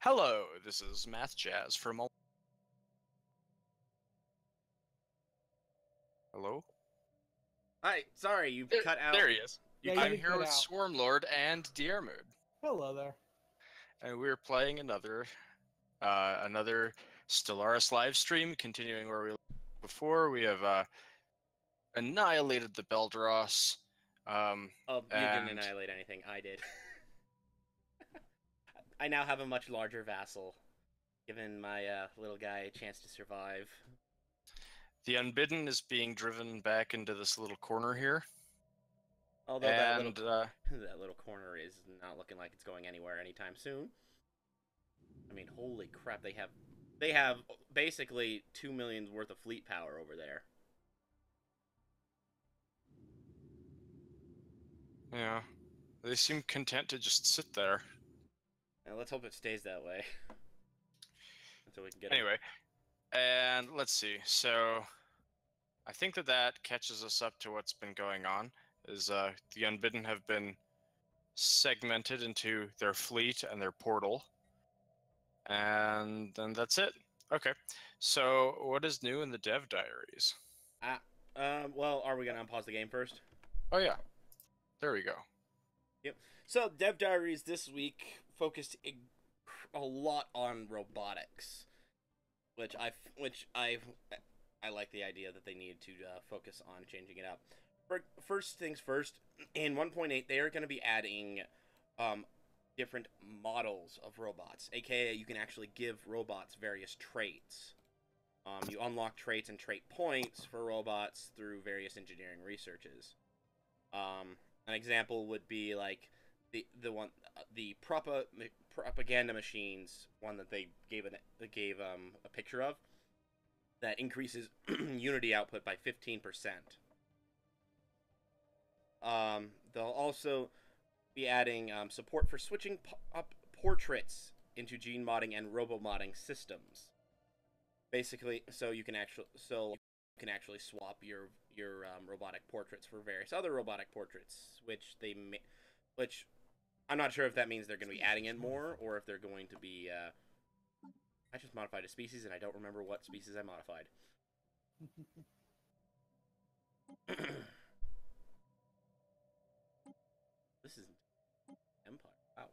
Hello, this is Math Jazz from. Hello? Hi, sorry, you There, cut out. there he is. You Yeah, you cut. I'm did here cut with out. Swarmlord and Diarmood, Hello there. and we're playing another Stellaris live stream, continuing where we left before. We have annihilated the Beldross, Oh, you didn't and annihilate anything. I did. I now have a much larger vassal, giving my little guy a chance to survive. the Unbidden is being driven back into this little corner here. Although And that little corner is not looking like it's going anywhere anytime soon. I mean, holy crap! They have basically 2 million's worth of fleet power over there. yeah, they seem content to just sit there. And let's hope it stays that way until we can get Anyway, and let's see. So I think that catches us up to what's been going on. Is the Unbidden have been segmented into their fleet and their portal, and then that's it. Okay, so what is new in the dev diaries? Well, are we gonna unpause the game first? Oh yeah, there we go. Yep. So, Dev Diaries this week focused a lot on robotics, which I like the idea that they need to focus on changing it up. First things first, in 1.8 they are going to be adding different models of robots, aka you can actually give robots various traits. You unlock traits and trait points for robots through various engineering researches. An example would be like the propaganda machines one that they gave a picture of that increases Unity output by 15%. They'll also be adding support for switching up portraits into gene modding and robo modding systems. Basically, so you can actually swap your robotic portraits for various other robotic portraits, which I'm not sure if that means they're going to be adding in more or if they're going to be. I just modified a species and I don't remember what species I modified. This is Empire. Wow.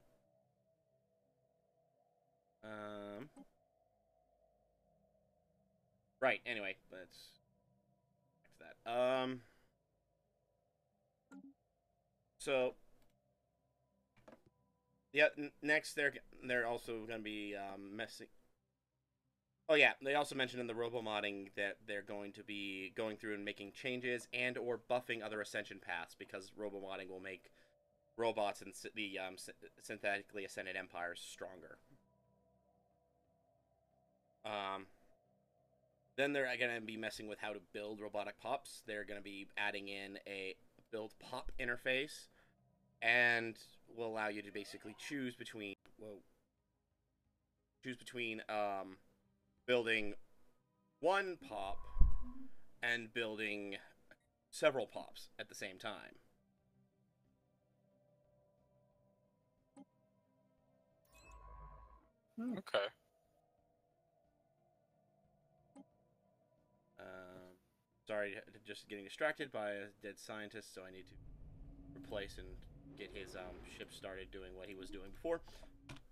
Right. Anyway, let's back to that. So yeah. Next, they're also going to be messing. Oh yeah, they also mentioned in the robo modding that they're going to be going through and making changes and or buffing other ascension paths because robo modding will make robots and the synthetically ascended empires stronger. Um, then they're going to be messing with how to build robotic pups. They're going to be adding in a build pup interface, and will allow you to basically choose between building one pop and building several pops at the same time. Okay. Sorry, just getting distracted by a dead scientist, so I need to replace and get his ship started doing what he was doing before.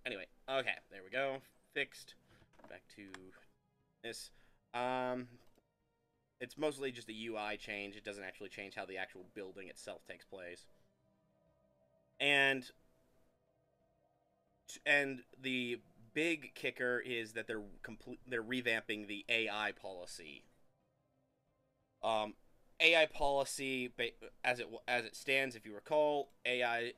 Anyway, okay, there we go. Fixed. Back to this. It's mostly just a UI change. It doesn't actually change how the actual building itself takes place. And the big kicker is that they're revamping the AI policy. AI policy, as it stands, if you recall, AI's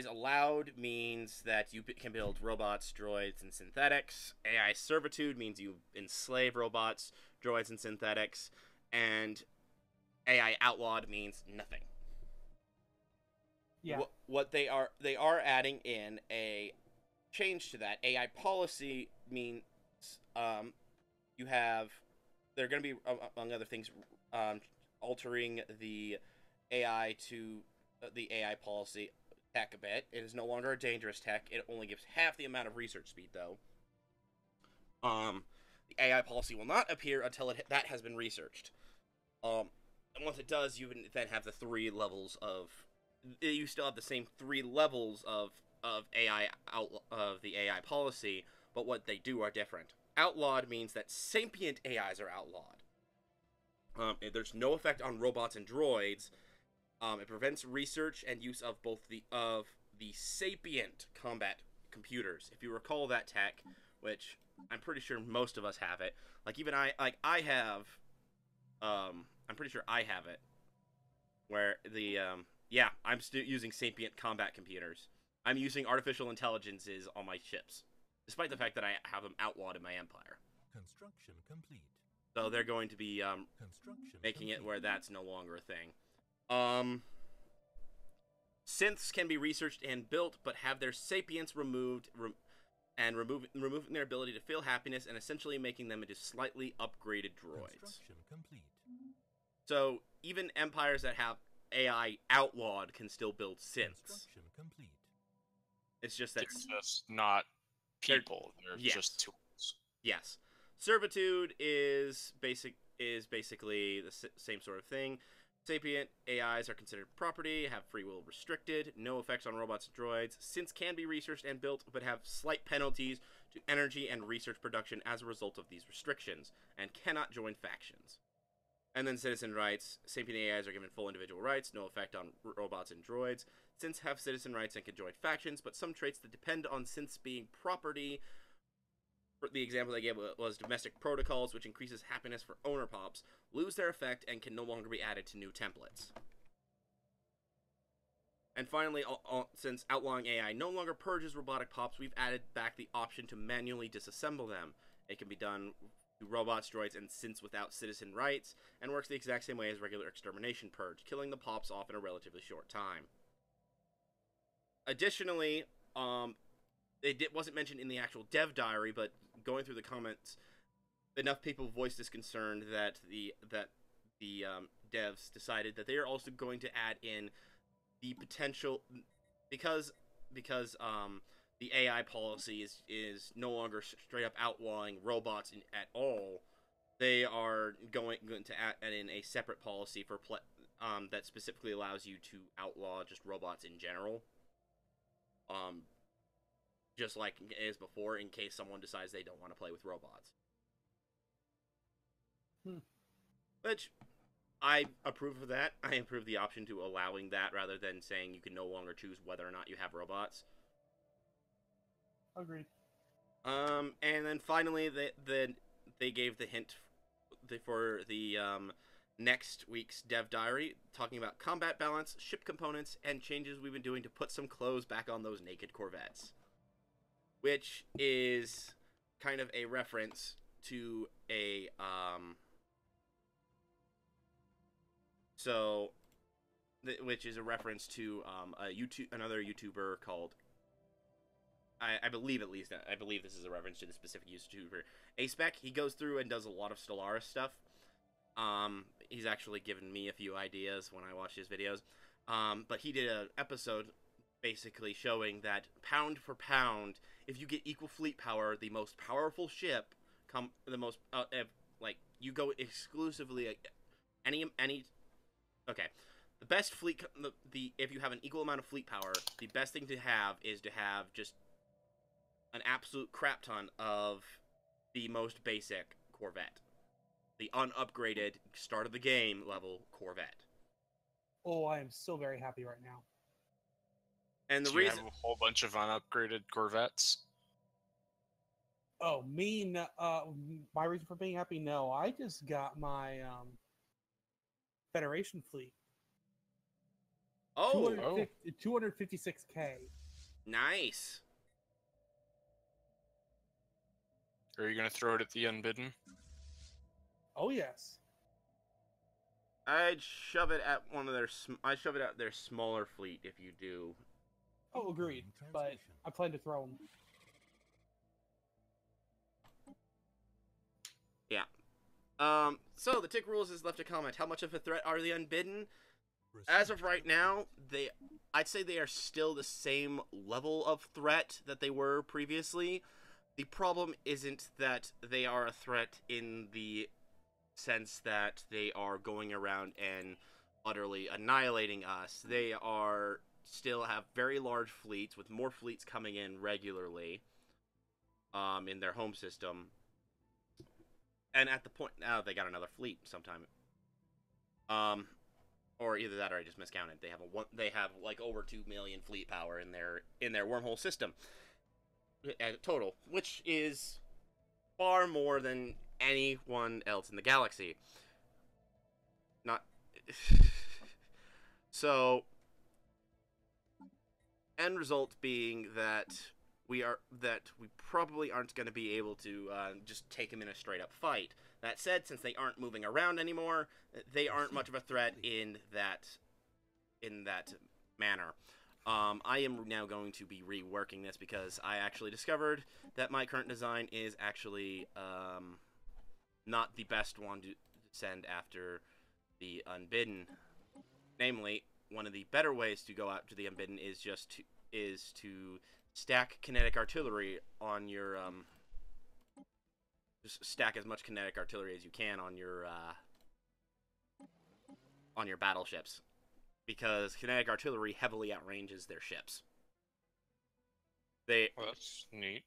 allowed means that you can build robots, droids, and synthetics. AI servitude means you enslave robots, droids, and synthetics. And AI outlawed means nothing. Yeah. What they are adding in a change to that. AI policy means you have they're going to be, among other things, altering the AI to the AI policy tech a bit. It is no longer a dangerous tech. It only gives half the amount of research speed, though. The AI policy will not appear until that has been researched. And once it does, you then have the 3 levels of. You still have the same 3 levels of AI of the AI policy, but what they do are different. Outlawed means that sapient AIs are outlawed. There's no effect on robots and droids. It prevents research and use of both the sapient combat computers. If you recall that tech, which I'm pretty sure most of us have it. Like even I have. I'm pretty sure I have it. Where the yeah, I'm still using sapient combat computers. I'm using artificial intelligences on my ships, despite the fact that I have them outlawed in my empire. Construction complete. So they're going to be making it where that's no longer a thing. Synths can be researched and built, but have their sapience removed, removing their ability to feel happiness, and essentially making them into slightly upgraded droids. Construction complete. So even empires that have AI outlawed can still build synths. Construction complete. It's just that They're just not people. They're yes. just tools. Yes, servitude is basically the same sort of thing. Sapient AIs are considered property, have free will restricted, no effects on robots and droids. Synths can be researched and built, but have slight penalties to energy and research production as a result of these restrictions, and cannot join factions. And then citizen rights. Sapient AIs are given full individual rights, no effect on robots and droids. Synths have citizen rights and can join factions, but some traits that depend on synths being property. The example they gave was domestic protocols, which increases happiness for owner pops, lose their effect and can no longer be added to new templates. And finally, since outlawing AI no longer purges robotic pops, we've added back the option to manually disassemble them. It can be done to robots, droids, and synths without citizen rights, and works the exact same way as regular extermination purge, killing the pops off in a relatively short time. Additionally, it wasn't mentioned in the actual dev diary, but going through the comments, enough people voiced this concern that the devs decided that they are also going to add in the potential, because the AI policy is no longer straight up outlawing robots at all. They are going to add in a separate policy for that specifically allows you to outlaw just robots in general. Just like as before, in case someone decides they don't want to play with robots. Which, I approve of that. I approve the option to allowing that rather than saying you can no longer choose whether or not you have robots. Agreed. And then finally, they gave the hint for the next week's dev diary, talking about combat balance, ship components, and changes we've been doing to put some clothes back on those naked corvettes. Which is kind of a reference to a, which is a reference to another YouTuber called, I believe this is a reference to the specific YouTuber, Aspec. He goes through and does a lot of Stellaris stuff. He's actually given me a few ideas when I watch his videos. But he did an episode basically showing that pound for pound, if you get equal fleet power, the most powerful ship, you go exclusively okay, the best fleet, if you have an equal amount of fleet power, the best thing to have is to have just an absolute crap ton of the most basic Corvette, the unupgraded start of the game level Corvette. Oh, I am so very happy right now. And the Do you have a whole bunch of unupgraded Corvettes? Oh, my reason for being happy? No, I just got my Federation fleet. Oh, 256K. Nice. Are you going to throw it at the unbidden? Oh yes. I'd shove it at I'd shove it at their smaller fleet if you do. Oh, agreed. But I plan to throw them. Yeah. So the Tick Rules has left a comment. How much of a threat are the Unbidden? as of right now, I'd say they are still the same level of threat that they were previously. The problem isn't that they are a threat in the sense that they are going around and utterly annihilating us. They are still have very large fleets, with more fleets coming in regularly in their home system. And at the point now, they got another fleet sometime. Or either that or I just miscounted. They have like over 2 million fleet power in their wormhole system total, which is far more than anyone else in the galaxy. Not so. End result being that we probably aren't going to be able to just take them in a straight up fight. That said, since they aren't moving around anymore, they aren't much of a threat in that manner. I am now going to be reworking this because I actually discovered that my current design is actually not the best one to send after the Unbidden. Namely, one of the better ways to go after the Unbidden is to stack kinetic artillery on your just stack as much kinetic artillery as you can on your battleships, because kinetic artillery heavily outranges their ships. Well, that's neat.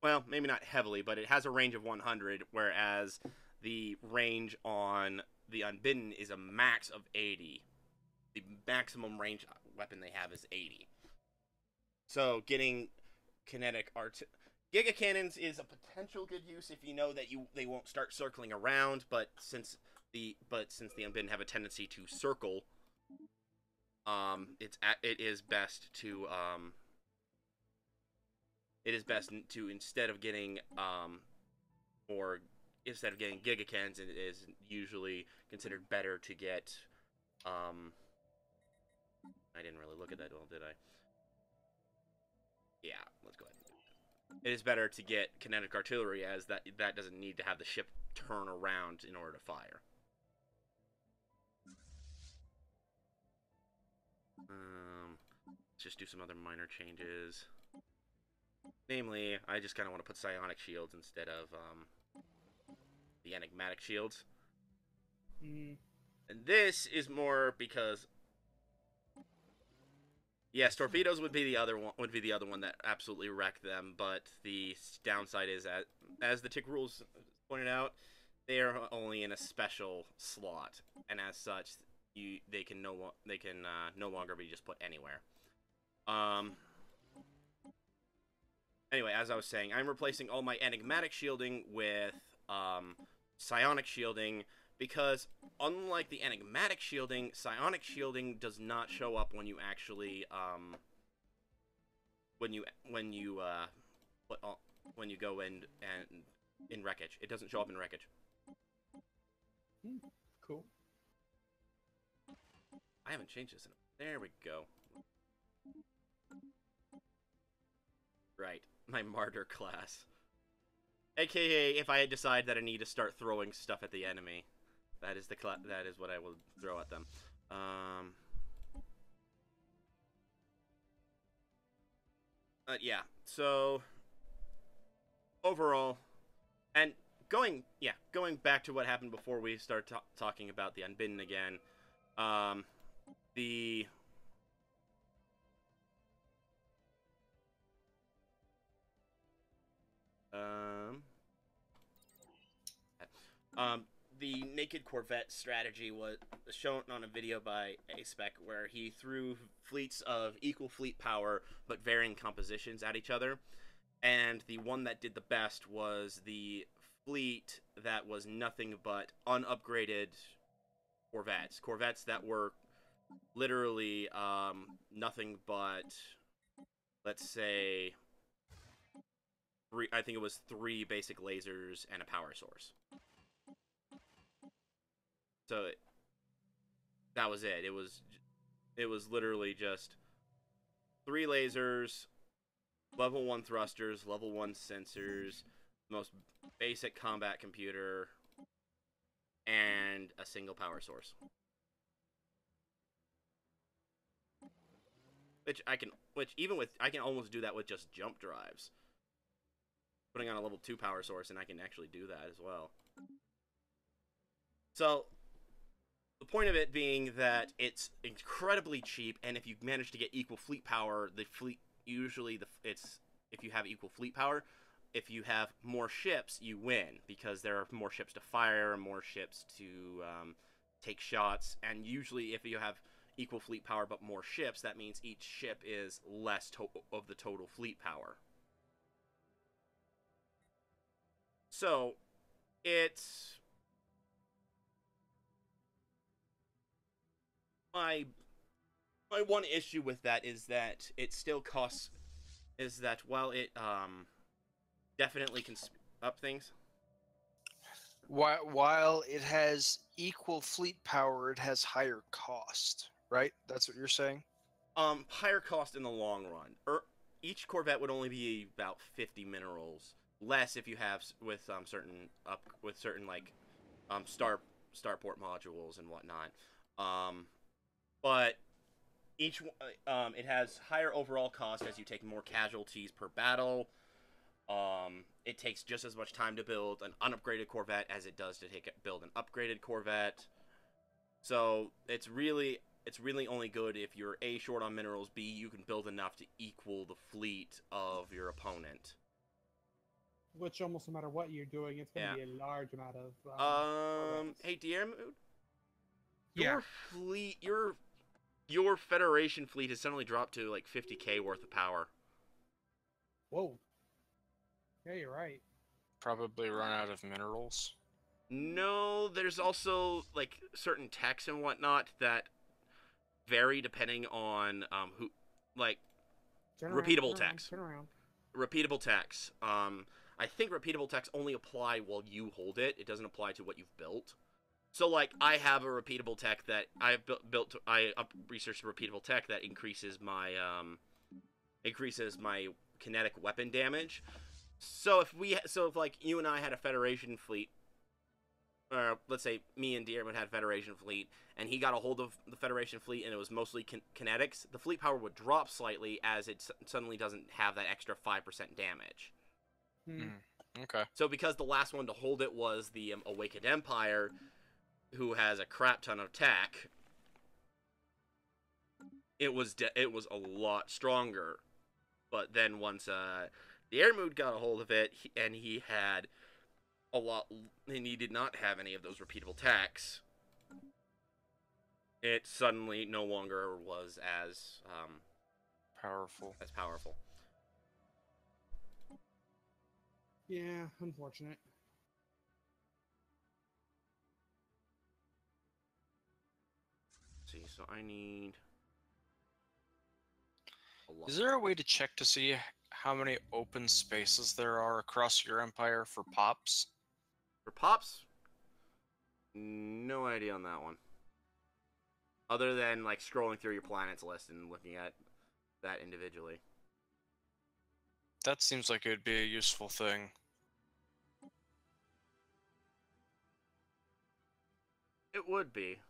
Well, maybe not heavily, but it has a range of 100, whereas the range on the Unbidden is a max of 80. The maximum range weapon they have is 80. So getting kinetic Giga Cannons is a potential good use if you know that they won't start circling around, but since the Unbidden have a tendency to circle, it is best to instead of getting Giga Cannons, it is usually considered better to get I didn't really look at that well, did I? Yeah, let's go ahead and do it. It is better to get kinetic artillery, as that doesn't need to have the ship turn around in order to fire. Let's just do some other minor changes. Namely, I just kind of want to put psionic shields instead of the enigmatic shields. And this is more because, yes, torpedoes would be the other one that absolutely wrecked them. But the downside is that, as the tick rules pointed out, they are only in a special slot, and as such, they can no longer be just put anywhere. Anyway, as I was saying, I'm replacing all my enigmatic shielding with psionic shielding, because unlike the enigmatic shielding, psionic shielding does not show up when you actually when you go in wreckage. It doesn't show up in wreckage. Cool. I haven't changed this. There we go. Right, my martyr class. AKA, if I decide that I need to start throwing stuff at the enemy, that is what I will throw at them. Yeah. So overall, and going back to what happened before we start talking about the Unbidden again. The Naked Corvette strategy was shown on a video by A-Spec, where he threw fleets of equal fleet power but varying compositions at each other, and the one that did the best was the fleet that was nothing but unupgraded Corvettes that were literally nothing but, let's say, I think it was 3 basic lasers and a power source. So that was it. It was literally just 3 lasers, level 1 thrusters, level 1 sensors, most basic combat computer, and a single power source. which even with I can almost do that with just jump drives. Putting on a level 2 power source, and I can actually do that as well. So, the point of it being that it's incredibly cheap, and if you manage to get equal fleet power, the fleet usually if you have equal fleet power, if you have more ships, you win because there are more ships to fire, more ships to take shots, and usually if you have equal fleet power but more ships, that means each ship is less of the total fleet power. So, it's my one issue with that is that it still costs. Is that while it definitely can speed up things. While it has equal fleet power, it has higher cost, right? That's what you're saying? Higher cost in the long run. Each Corvette would only be about 50 minerals less if you have with certain like starport modules and whatnot. But each it has higher overall cost as you take more casualties per battle. It takes just as much time to build an unupgraded Corvette as it does to build an upgraded Corvette. So it's really only good if you're A, short on minerals, B, you can build enough to equal the fleet of your opponent. Which almost no matter what you're doing, it's going to be a large amount of. Hey, Diermood? Yeah. Your fleet, your Federation fleet has suddenly dropped to like 50k worth of power. Whoa. Yeah, you're right. Probably run out of minerals. No, there's also like certain techs and whatnot that vary depending on who, like repeatable techs. Turn around. Repeatable techs. I think repeatable techs only apply while you hold it. It doesn't apply to what you've built. So, like, I have a repeatable tech that I've researched a repeatable tech that increases my kinetic weapon damage. So if like you and I had a Federation fleet, or let's say me and Dearman had a Federation fleet, and he got a hold of the Federation fleet and it was mostly kinetics, the fleet power would drop slightly as it suddenly doesn't have that extra 5% damage. Okay. So because the last one to hold it was the Awakened Empire, who has a crap ton of tech, it was a lot stronger. But then once the Air Mood got a hold of it, and he had a lot, and he did not have any of those repeatable techs, it suddenly no longer was as Powerful. Yeah, unfortunate. Let's see, so I need a lot. Is there a way to check to see how many open spaces there are across your empire for pops? For pops? No idea on that one. Other than like scrolling through your planets list and looking at that individually. That seems like it would be a useful thing. It would be.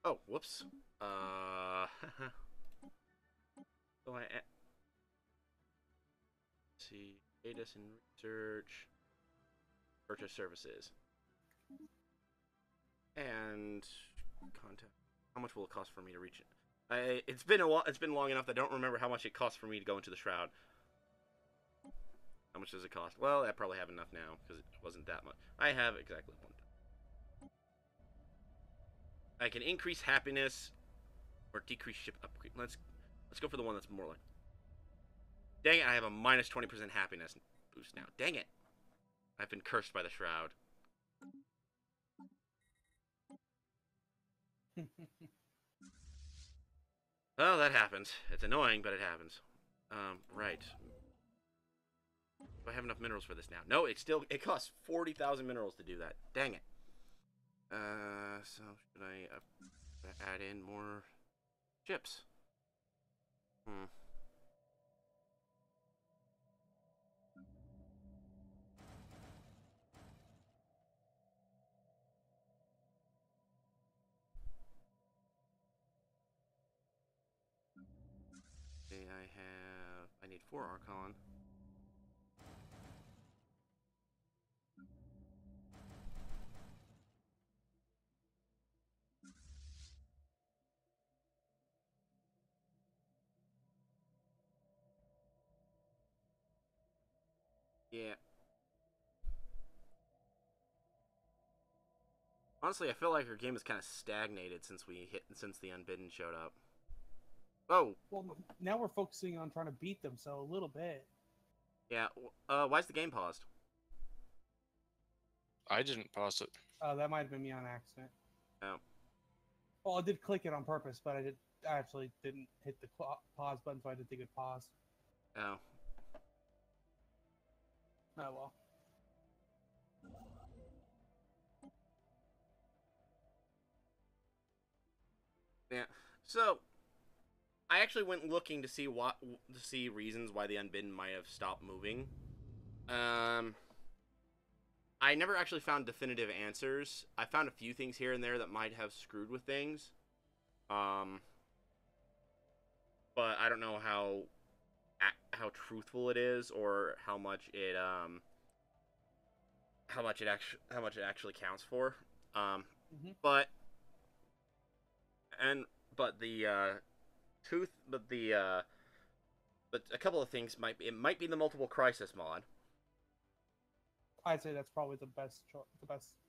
Oh, whoops. So see, data and research, purchase services, and contact. How much will it cost for me to reach it? It's been a while. It's been long enough that I don't remember how much it costs for me to go into the shroud. How much does it cost? Well, I probably have enough now because it wasn't that much. I have exactly one. I can increase happiness or decrease ship upgrade. Let's go for the one that's more like. Dang it! I have a minus 20% happiness boost now. Dang it! I've been cursed by the shroud. Well, that happens. It's annoying, but it happens. Right. Do I have enough minerals for this now? No, it costs 40,000 minerals to do that. Dang it. So should I add in more ships? I need 4 Archon. Yeah. Honestly, I feel like our game has kind of stagnated since the Unbidden showed up. Oh, Well, now we're focusing on trying to beat them, so a little bit. yeah. Why's the game paused? I didn't pause it. That might have been me on accident. Oh. Well, I did click it on purpose, but I actually didn't hit the pause button, so I didn't think it paused. Oh. Oh well. Yeah. So, I actually went looking to see reasons why the Unbidden might have stopped moving. I never actually found definitive answers. I found a few things here and there that might have screwed with things. But I don't know how truthful it is or how much it actually counts for. Mm-hmm. But the truth, but a couple of things might be the multiple crisis mod. I'd say that's probably the best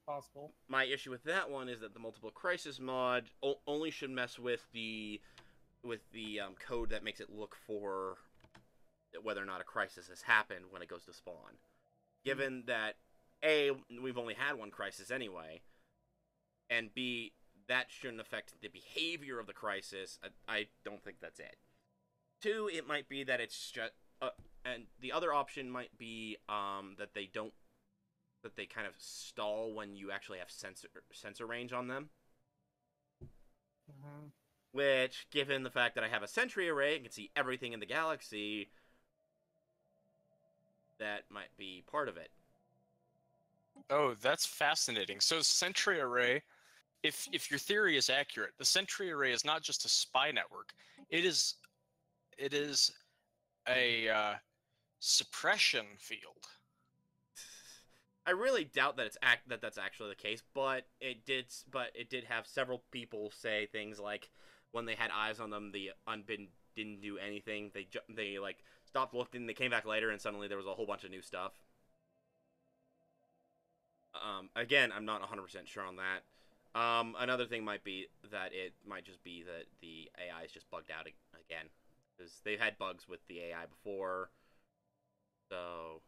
possible. My issue with that one is that the multiple crisis mod only should mess with the code that makes it look for whether or not a crisis has happened when it goes to spawn. Given that A, we've only had one crisis anyway, and B, that shouldn't affect the behavior of the crisis. I don't think that's it. 2, it might be that it's just, and the other option might be that they kind of stall when you actually have sensor range on them. Uh-huh. Which, given the fact that I have a sentry array and can see everything in the galaxy, that might be part of it. Oh, that's fascinating. So Sentry Array, if your theory is accurate, the Sentry Array is not just a spy network. It is a suppression field. I really doubt that that's actually the case, but it did have several people say things like when they had eyes on them, the Unbidden didn't do anything. They like stopped looking, they came back later, and suddenly there was a whole bunch of new stuff. Again, I'm not 100% sure on that. Another thing might be that it might just be that the AI is just bugged out again, because they've had bugs with the AI before, so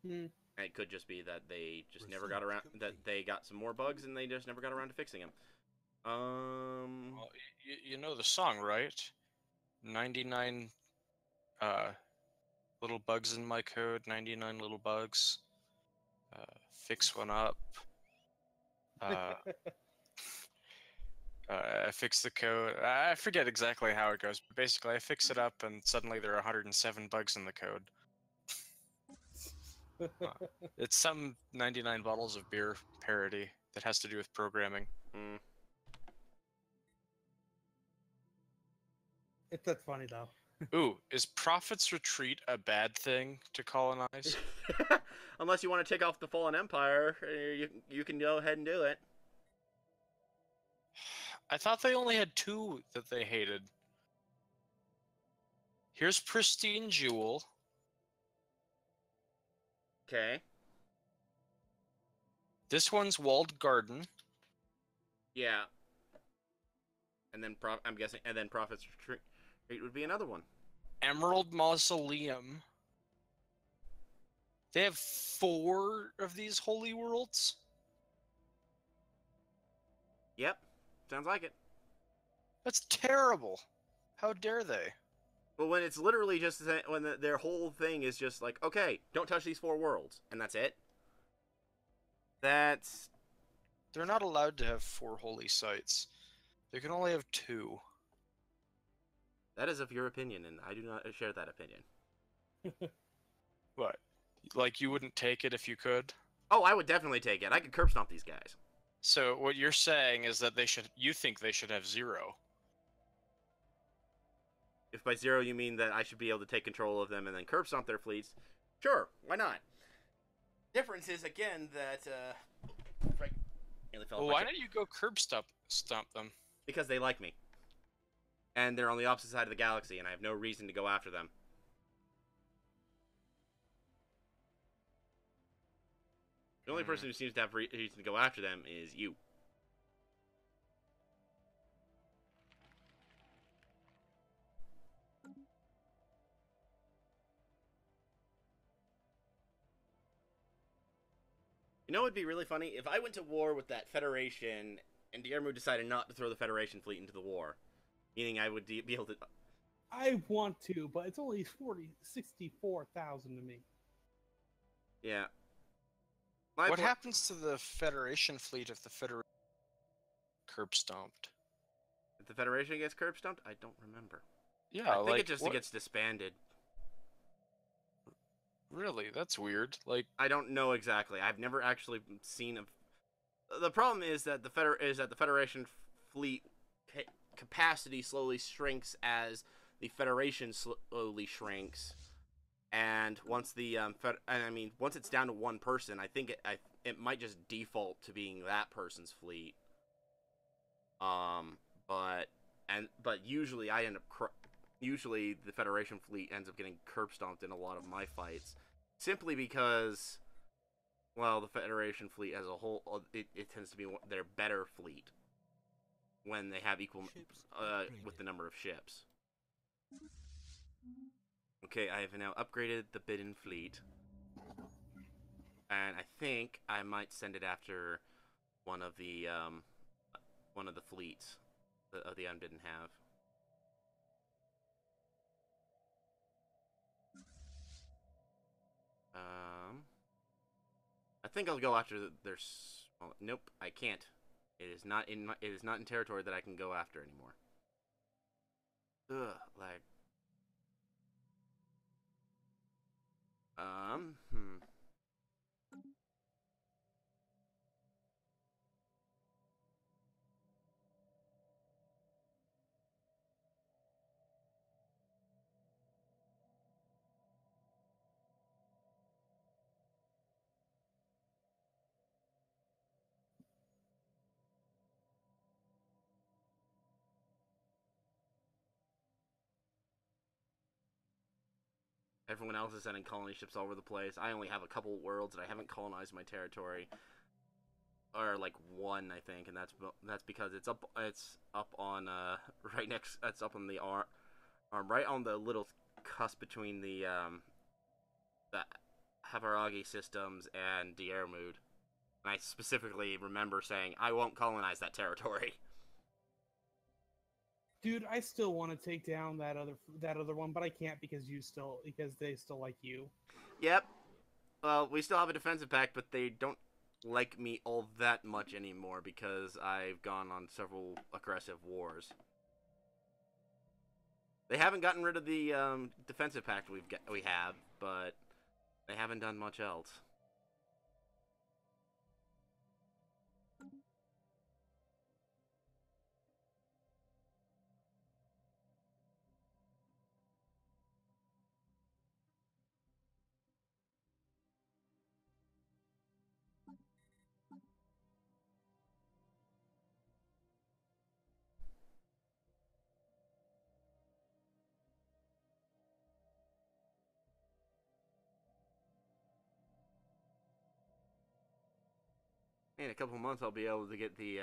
it could just be that they just never got around, that they got some more bugs and they just never got around to fixing them. Well, you know the song, right? 99 little bugs in my code, 99 little bugs. Fix one up. I fix the code. I forget exactly how it goes, but basically I fix it up and suddenly there are 107 bugs in the code. It's some 99 bottles of beer parody that has to do with programming. That's funny though. Ooh, is Prophet's Retreat a bad thing to colonize? Unless you want to take off the Fallen Empire, you can go ahead and do it. I thought they only had 2 that they hated. Here's Pristine Jewel. Okay. This one's Walled Garden. Yeah. And then I'm guessing, and then Prophet's Retreat would be another one. Emerald Mausoleum. They have 4 of these holy worlds? Yep. Sounds like it. That's terrible. How dare they? But when it's literally just when their whole thing is just like, okay, don't touch these 4 worlds, and that's it. That's... They're not allowed to have 4 holy sites. They can only have 2. That is of your opinion, and I do not share that opinion. What? Like you wouldn't take it if you could? Oh, I would definitely take it. I could curb stomp these guys. So what you're saying is that you think they should have 0. If by 0 you mean that I should be able to take control of them and then curb stomp their fleets, sure, why not? Difference is, again, that, Frank nearly fell Well, off my why chair. don't you go curb stomp them? Because they like me. And they're on the opposite side of the galaxy, and I have no reason to go after them. The only person who seems to have reason to go after them is you. You know what would be really funny? If I went to war with that Federation, and Diarmu decided not to throw the Federation fleet into the war. Meaning I would be able to... I want to, but it's only 64,000 to me. Yeah. What happens to the Federation fleet if the Federation curb stomped? If the Federation gets curb stomped? I don't remember. Yeah, I think like, it just what? gets disbanded. Really? That's weird. Like, I don't know exactly. I've never actually seen a... The problem is that the Federation fleet capacity slowly shrinks as the Federation slowly shrinks, and once the once it's down to one person, I think it might just default to being that person's fleet. But usually I end up usually the Federation fleet ends up getting curb stomped in a lot of my fights, simply because, well, the Federation fleet as a whole, it tends to be their better fleet when they have equal with the number of ships. Okay, I have now upgraded the Bidden fleet, and I think I might send it after one of the fleets that the Unbidden have. I think I'll go after their. Well, nope, I can't. It is not in territory that I can go after anymore. Ugh, lag. Everyone else is sending colony ships all over the place. I only have a couple worlds that I haven't colonized my territory, or like one, I think, and that's because it's up on right next. It's up on the right on the little cusp between the Havaragi systems and Diermud. And I specifically remember saying I won't colonize that territory. Dude, I still want to take down that other one, but I can't because they still like you. Yep. Well, we still have a defensive pact, but they don't like me all that much anymore because I've gone on several aggressive wars. They haven't gotten rid of the defensive pact we have, but they haven't done much else. In a couple of months, I'll be able to get the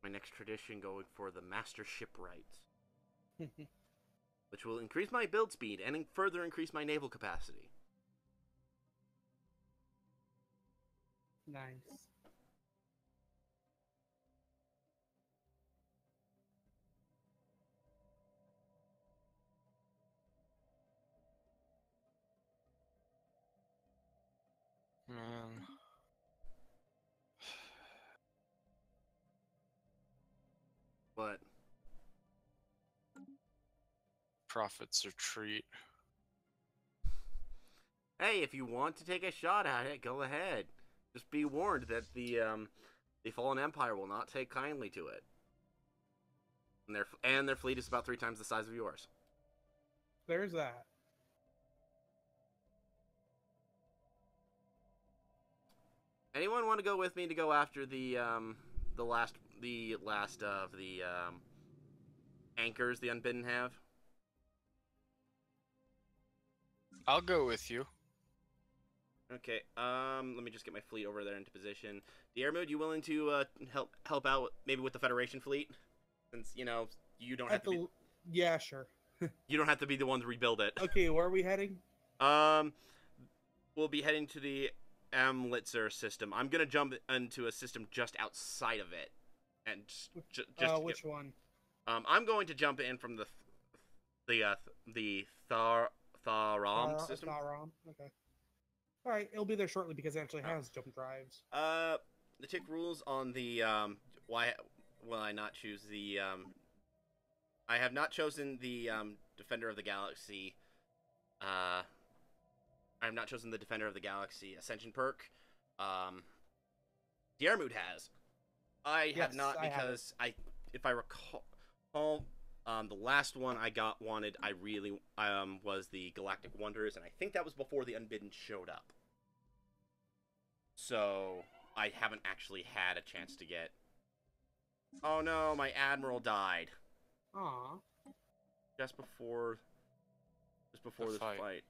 my next tradition going for the Master Shipwrights, which will increase my build speed and further increase my naval capacity. Nice. man. But Profits retreat. hey, if you want to take a shot at it, go ahead. Just be warned that the Fallen Empire will not take kindly to it. And their fleet is about 3 times the size of yours. There's that. Anyone want to go with me to go after the last of the anchors the Unbidden have? I'll go with you. Okay. Let me just get my fleet over there into position. Diarmuid, you willing to help out maybe with the Federation fleet? Since you don't have to be. Yeah, sure. You don't have to be the one to rebuild it. Okay, where are we heading? We'll be heading to the Amlitzer system. I'm gonna jump into a system just outside of it, and Which one? I'm going to jump in from the Tharam system. Tharam. Okay. All right, it'll be there shortly because it actually has jump drives. The tick rules on the why will I not choose the I have not chosen the Defender of the Galaxy. I have not chosen the Defender of the Galaxy Ascension perk. Diarmuid has. I have not because if I recall, the last one I wanted, I really was the Galactic Wonders, and I think that was before the Unbidden showed up. So I haven't actually had a chance to get. Oh no, my Admiral died. Aw. Just before this fight.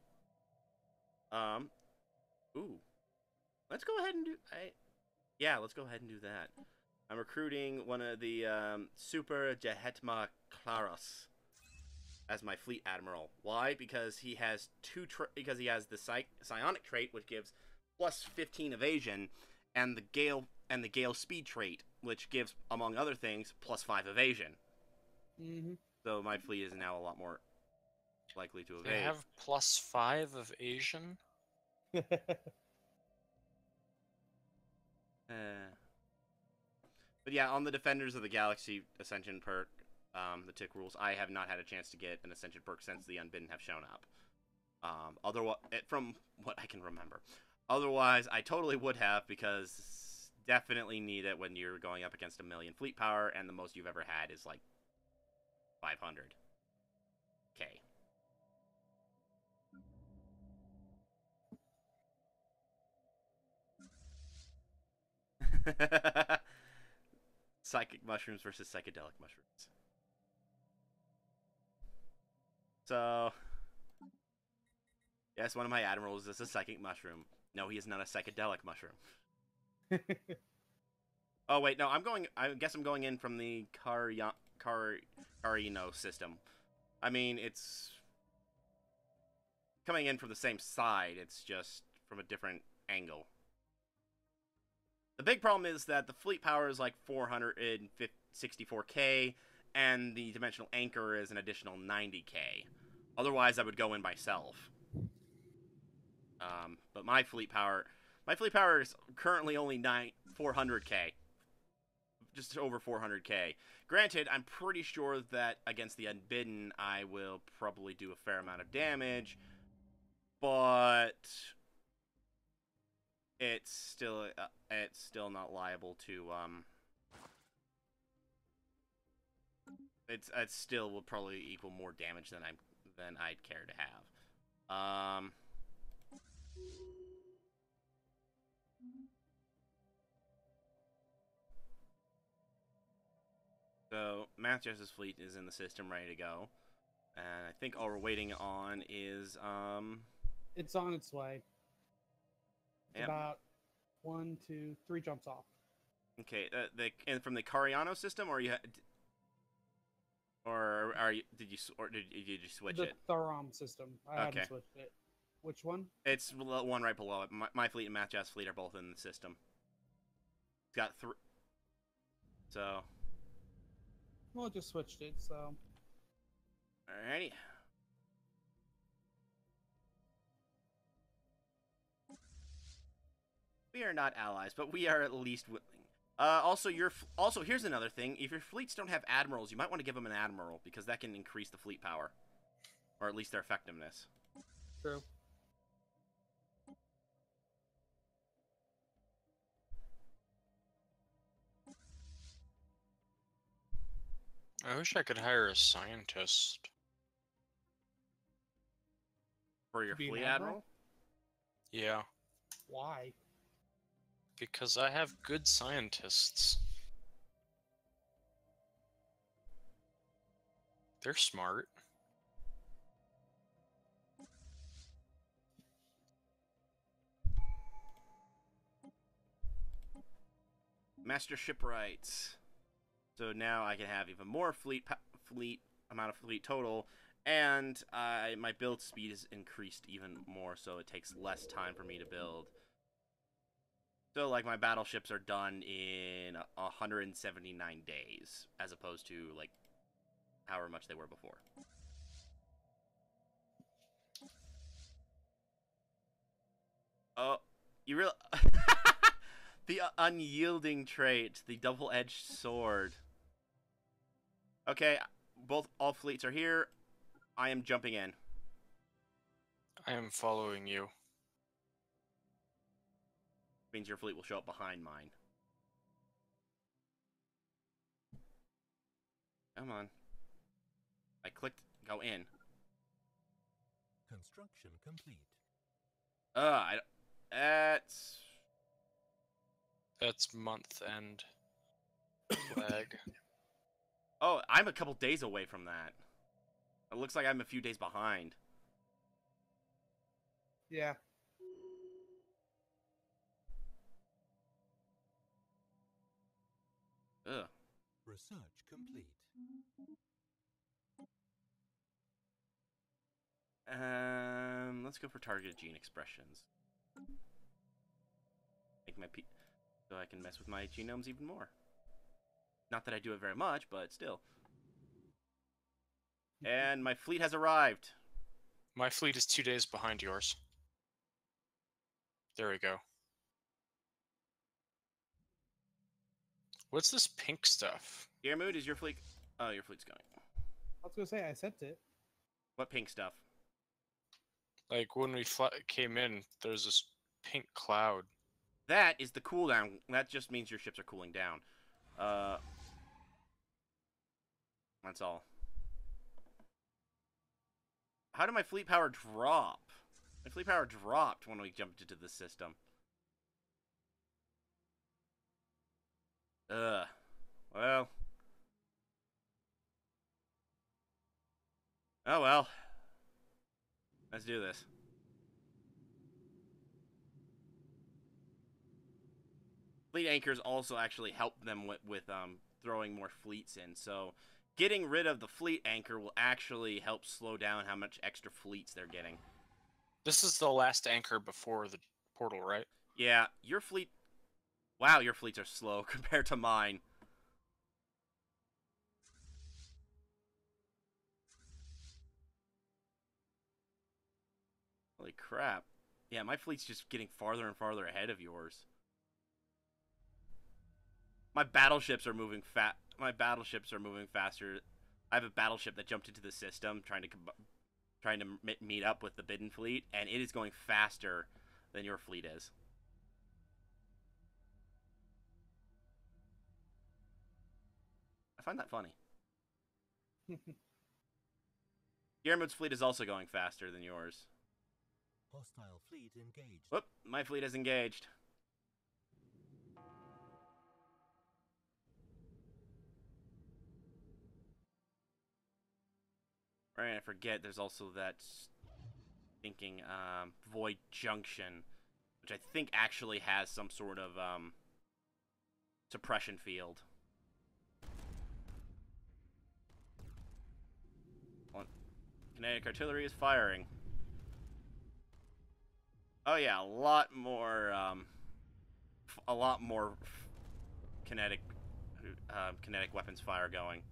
Ooh. Let's go ahead and do. Let's go ahead and do that. I'm recruiting one of the Super Jehetma Klaros as my fleet admiral. Why? Because he has because he has the psionic trait, which gives plus 15 evasion, and the Gale speed trait, which gives, among other things, plus 5 evasion. Mm-hmm. So my fleet is now a lot more likely to evade. They have plus 5 of Asian. But yeah, on the Defenders of the Galaxy Ascension perk, the tick rules, I have not had a chance to get an Ascension perk since the Unbidden have shown up. Otherwise, from what I can remember. Otherwise, I totally would have, because definitely need it when you're going up against 1 million fleet power, and the most you've ever had is like 500k. Psychic mushrooms versus psychedelic mushrooms. So, yes, one of my admirals is a psychic mushroom. No, he is not a psychedelic mushroom. Oh wait, no, I guess I'm going in from the Carino system. I mean, it's coming in from the same side. It's just from a different angle. The big problem is that the fleet power is like 464k, and the dimensional anchor is an additional 90k. Otherwise, I would go in myself. But my fleet power is currently only 400k, just over 400k. Granted, I'm pretty sure that against the Unbidden, I will probably do a fair amount of damage, but it's still not liable to it still will probably equal more damage than I'd care to have. So Matthias's fleet is in the system, ready to go, and I think all we're waiting on is It's on its way. It's Yep. about 1, 2, 3 jumps off. Okay, and from the Cariano system, or did you switch The it? Tharam system. I Okay. hadn't switched it. Which one? It's one right below it. My fleet and Matthias' fleet are both in the system. It's got 3. So. Well, I just switched it, so. Alrighty. We are not allies, but we are at least willing. Also, here's another thing. If your fleets don't have admirals, you might want to give them an admiral, because that can increase the fleet power. Or at least their effectiveness. True. I wish I could hire a scientist. For your To be an fleet admiral? admiral? Yeah, Why? because I have good scientists. They're smart. Master shipwrights. So now I can have even more fleet amount of fleet total, and my build speed is increased even more, so it takes less time for me to build. So like my battleships are done in 179 days, as opposed to like however much they were before. Oh, you really the unyielding trait, the double-edged sword. Okay, all fleets are here. I am jumping in. I am following you. Means your fleet will show up behind mine. Come on. I clicked go in. Construction complete. That's month end lag. Oh, I'm a couple days away from that. It looks like I'm a few days behind. Yeah. Ugh. Research complete. Let's go for targeted gene expressions. Make my so I can mess with my genomes even more. Not that I do it very much, but still. And my fleet has arrived. My fleet is 2 days behind yours. There we go. What's this pink stuff? Gearmood, is your fleet? Oh, your fleet's going. I was gonna say I sent it. What pink stuff? Like when we came in, there's this pink cloud. That is the cooldown. That just means your ships are cooling down. That's all. How did my fleet power drop? My fleet power dropped when we jumped into the system. Well. Oh well. Let's do this. Fleet anchors also actually help them with throwing more fleets in, so getting rid of the fleet anchor will actually help slow down how much extra fleets they're getting. This is the last anchor before the portal, right? Yeah, your fleet... Wow, your fleets are slow compared to mine. Holy crap. Yeah, my fleet's just getting farther and farther ahead of yours. My battleships are moving My battleships are moving faster. I have a battleship that jumped into the system trying to meet up with the Bidden fleet, and it is going faster than your fleet is. I find that funny. Yermud's fleet is also going faster than yours. Hostile fleet engaged. Whoop, my fleet is engaged. Right, I forget there's also that thinking Void Junction, which I think actually has some sort of suppression field. Kinetic artillery is firing. Oh yeah, a lot more kinetic weapons fire going.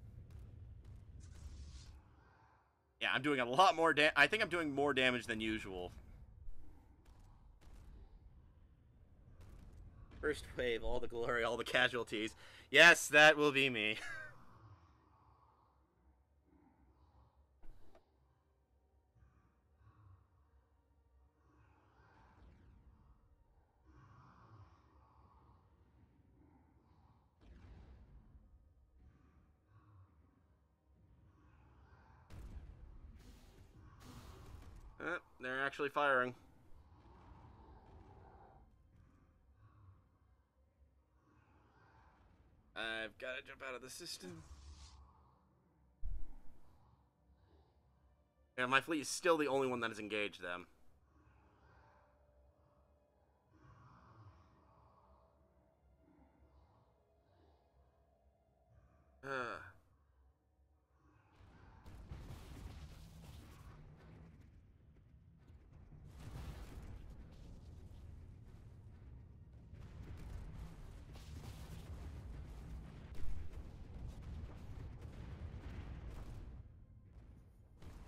Yeah, I'm doing a lot more I think I'm doing more damage than usual. First wave, all the glory, all the casualties. Yes, that will be me. They're actually firing. I've got to jump out of the system. Yeah, my fleet is still the only one that has engaged them.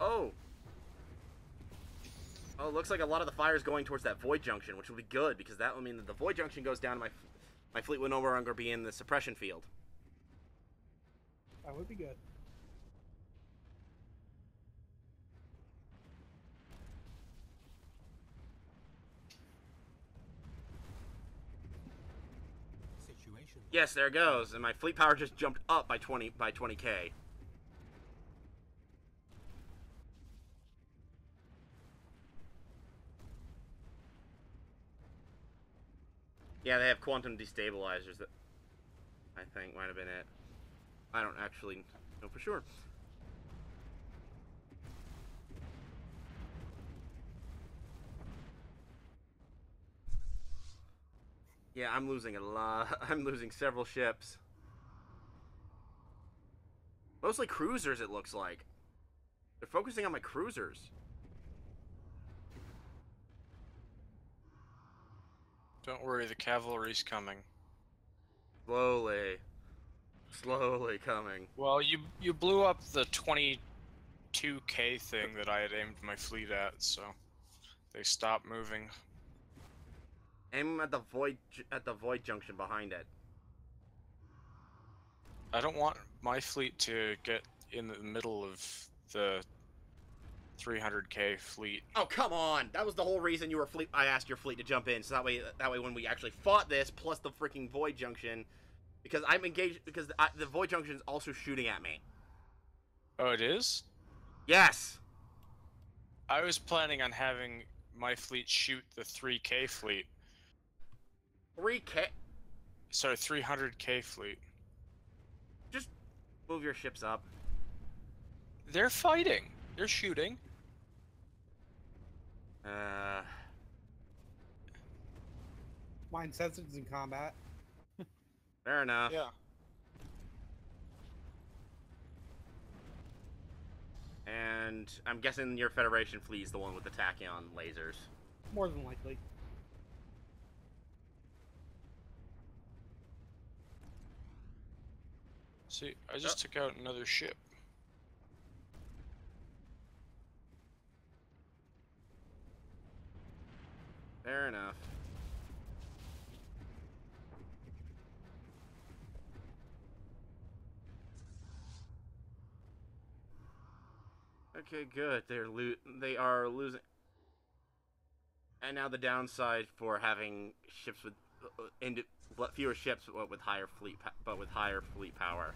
Oh. Oh, it looks like a lot of the fire is going towards that void junction, which will be good, because that will mean that the void junction goes down, and my fleet will no longer be in the suppression field. That would be good. Situation. Yes, there it goes, and my fleet power just jumped up by 20K. Yeah, they have quantum destabilizers that I think might have been it. I don't actually know for sure. Yeah, I'm losing a lot. I'm losing several ships. Mostly cruisers, it looks like. They're focusing on my cruisers. Don't worry, the cavalry's coming. Slowly. Slowly coming. Well, you blew up the 22K thing that I had aimed my fleet at, so they stopped moving. Aim at the void junction behind it. I don't want my fleet to get in the middle of the 300K fleet. Oh, come on! That was the whole reason you were fleet. I asked your fleet to jump in, so that way when we actually fought this, plus the freaking void junction, because I'm engaged, because the void junction is also shooting at me. Oh, it is? Yes. I was planning on having my fleet shoot the 3K fleet. 3K. Sorry, 300K fleet. Just move your ships up. They're fighting. They're shooting. Mine says it's in combat. Fair enough. Yeah. And I'm guessing your Federation fleet is the one with the tachyon lasers. More than likely. See, I just took out another ship. Fair enough. Okay, good. They are losing. And now the downside for having ships with fewer ships but with higher fleet power.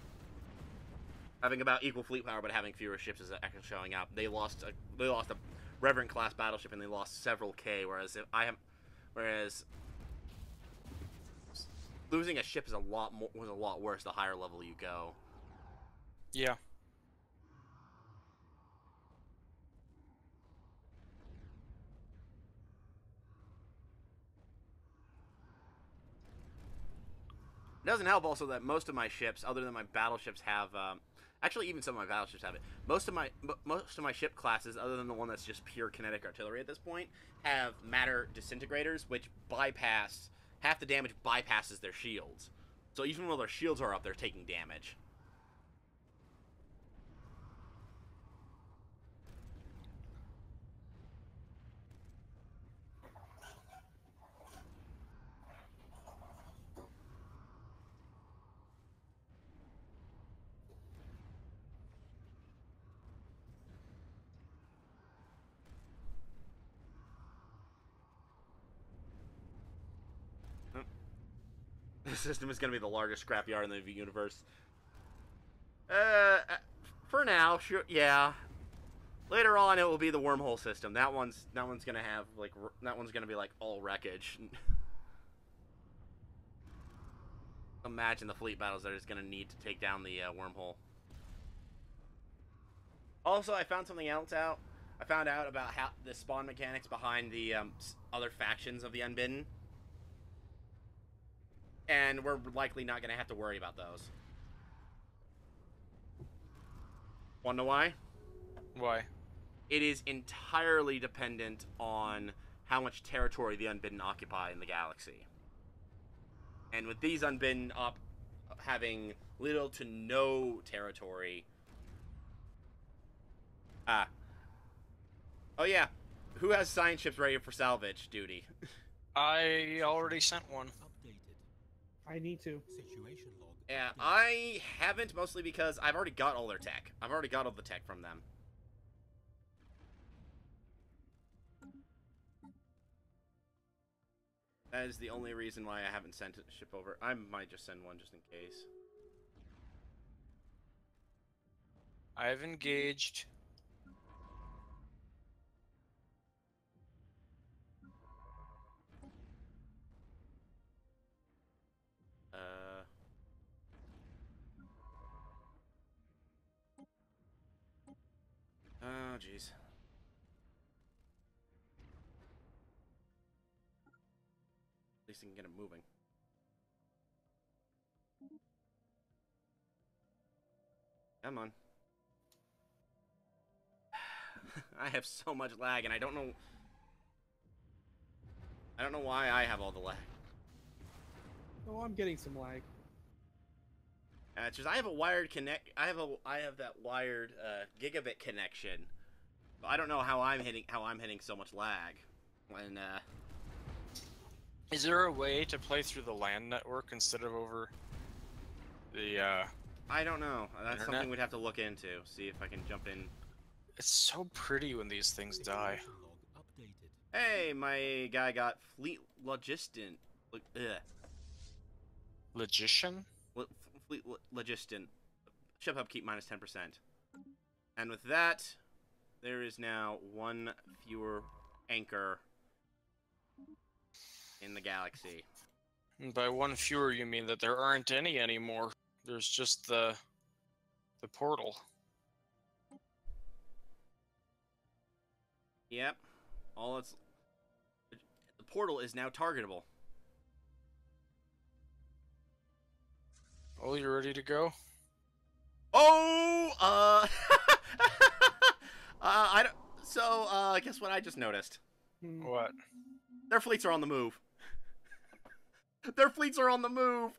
Having about equal fleet power but having fewer ships is actually showing up. They lost a Reverend class battleship and they lost several K, whereas losing a ship is was a lot worse the higher level you go. Yeah. It doesn't help also that most of my ships, other than my battleships, have actually even some of my battleships have it. Most of my ship classes, other than the one that's just pure kinetic artillery at this point, have matter disintegrators, which bypass half the damage bypasses their shields. So even though their shields are up, they're taking damage. This system is going to be the largest scrapyard in the universe. For now, sure, yeah. Later on, it will be the wormhole system. That one's gonna have like that one's gonna be like all wreckage. Imagine the fleet battles that is gonna need to take down the wormhole. Also, I found something else out. I found out about how the spawn mechanics behind the other factions of the Unbidden, and we're likely not gonna have to worry about those. Wanna know why? Why? It is entirely dependent on how much territory the Unbidden occupy in the galaxy. And with these Unbidden having little to no territory... Oh yeah, who has science ships ready for salvage duty? I already sent one. Updated. I need to. Situation log. Yeah, updated. I haven't, mostly because I've already got all their tech. I've already got all the tech from them. That is the only reason why I haven't sent a ship over. I might just send one just in case. I've engaged. Oh, jeez. At least I can get him moving. Come on. I have so much lag, and I don't know why I have all the lag. Oh, I'm getting some lag. It's just I have a wired I have that wired gigabit connection. But I don't know how I'm hitting so much lag. When Is there a way to play through the LAN network instead of over the I don't know. That's Internet? something we'd have to look into. See if I can jump in. It's so pretty when these things die. Situation log updated. Hey, my guy got fleet logistin. Logician? Fleet logistin. Ship upkeep minus 10%. And with that, there is now one fewer anchor in the galaxy. And by one fewer, you mean that there aren't any anymore. There's just the portal. Yep. The portal is now targetable. Oh, you ready to go? Oh, I don't. So, guess what I just noticed? Hmm. What? Their fleets are on the move. Their fleets are on the move.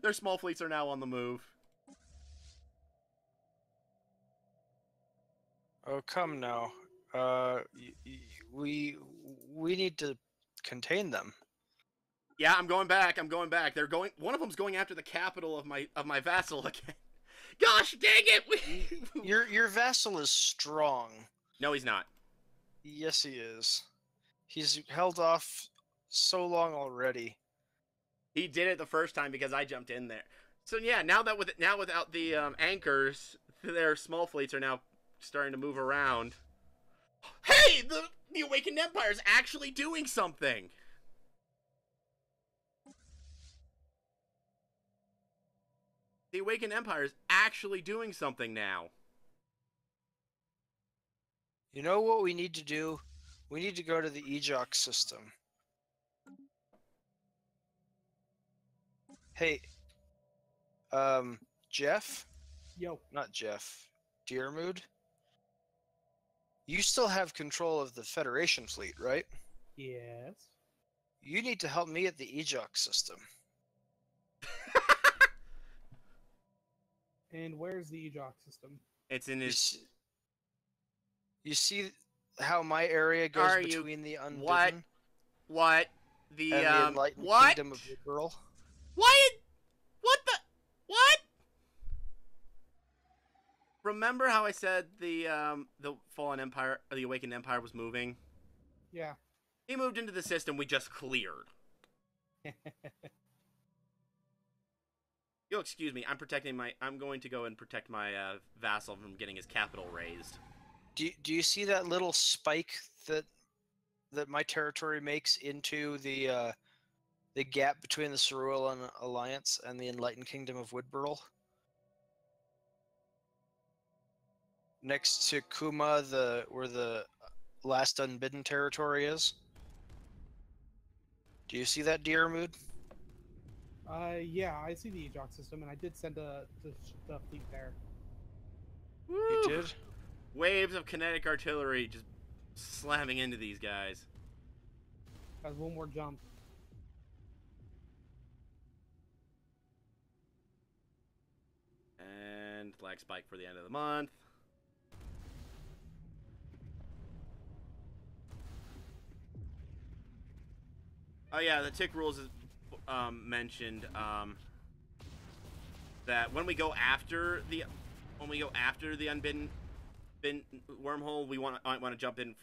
Their small fleets are now on the move. Oh, come now. We need to contain them. Yeah, I'm going back. They're going. One of them's going after the capital of my vassal again. Gosh dang it! Your vassal is strong. No, he's not. Yes, he is. He's held off so long already. He did it the first time because I jumped in there. So yeah, now without the anchors, their small fleets are now starting to move around. Hey, the Awakened Empire is actually doing something. The Awakened Empire is actually doing something now. You know what we need to do? We need to go to the EJOC system. Hey, Jeff? Yo. Not Jeff. Dearmood? You still have control of the Federation fleet, right? Yes. You need to help me at the EJOC system. And where's the EJOC system? It's in his. You see how my area goes Are you- between the Unbidden What? The and the Enlightened what? Kingdom of Liberal? What? What the? What? Remember how I said the Fallen Empire, or the Awakened Empire was moving? Yeah. He moved into the system we just cleared. You'll excuse me. I'm going to go and protect my vassal from getting his capital raised. Do you see that little spike that my territory makes into the gap between the Cerulean Alliance and the Enlightened Kingdom of Woodburl? Next to Kuma, where the last unbidden territory is. Do you see that, Diarmud? Yeah, I see the Ejok system, and I did send the fleet there. You did? Waves of kinetic artillery just slamming into these guys. Has one more jump. And flag spike for the end of the month. Oh yeah, the tick rules is mentioned that when we go after the unbidden wormhole, we want to jump in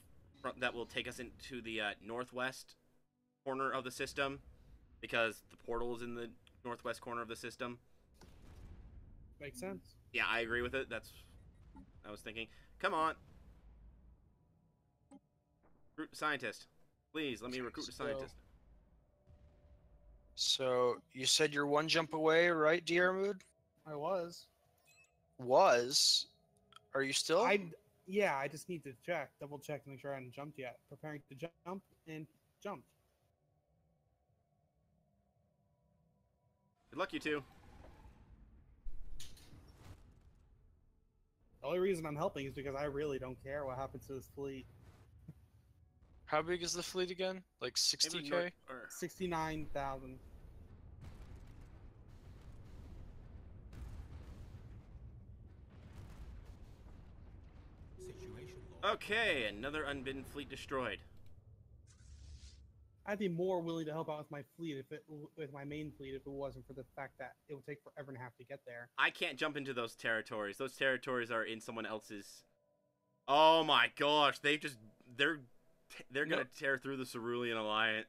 that will take us into the northwest corner of the system, because the portal is in the northwest corner of the system. Makes sense. Yeah, I agree with it. That's I was thinking. Come on, recruit a scientist, please. Let me recruit a scientist. So you said you're one jump away, right, Diarmud? I was. Was? Are you still? Yeah, I just need to double check to make sure I haven't jumped yet. Preparing to jump and jump. Good luck, you two. The only reason I'm helping is because I really don't care what happens to this fleet. How big is the fleet again? Like 60k? 69,000. Situation log. Okay, another unbidden fleet destroyed. I'd be more willing to help out with my fleet with my main fleet if it wasn't for the fact that it would take forever and a half to get there. I can't jump into those territories. Those territories are in someone else's. Oh my gosh, they're gonna tear through the Cerulean Alliance.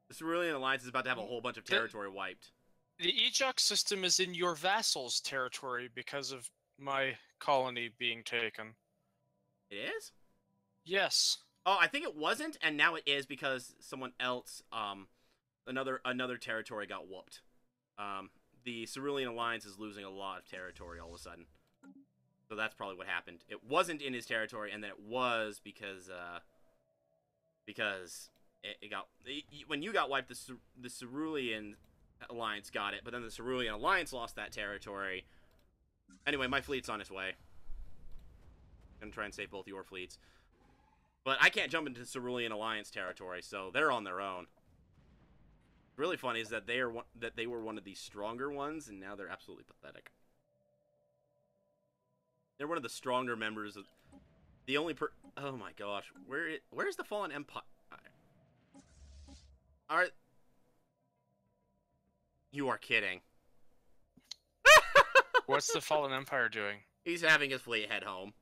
The Cerulean Alliance is about to have a whole bunch of territory wiped. The Ejok system is in your vassal's territory because of my colony being taken. It is? Yes. Oh, I think it wasn't, and now it is because someone else, another territory got whooped. The Cerulean Alliance is losing a lot of territory all of a sudden. So that's probably what happened. It wasn't in his territory, and then it was because it got... When you got wiped, the Cerulean Alliance got it, but then the Cerulean Alliance lost that territory. Anyway, my fleet's on its way. I'm gonna try and save both your fleets. But I can't jump into Cerulean Alliance territory, so they're on their own. Really funny is that they were one of the stronger ones, and now they're absolutely pathetic. They're one of the stronger members of the only oh my gosh, where's the Fallen Empire? All right. You are kidding. What's the Fallen Empire doing? He's having his fleet head home.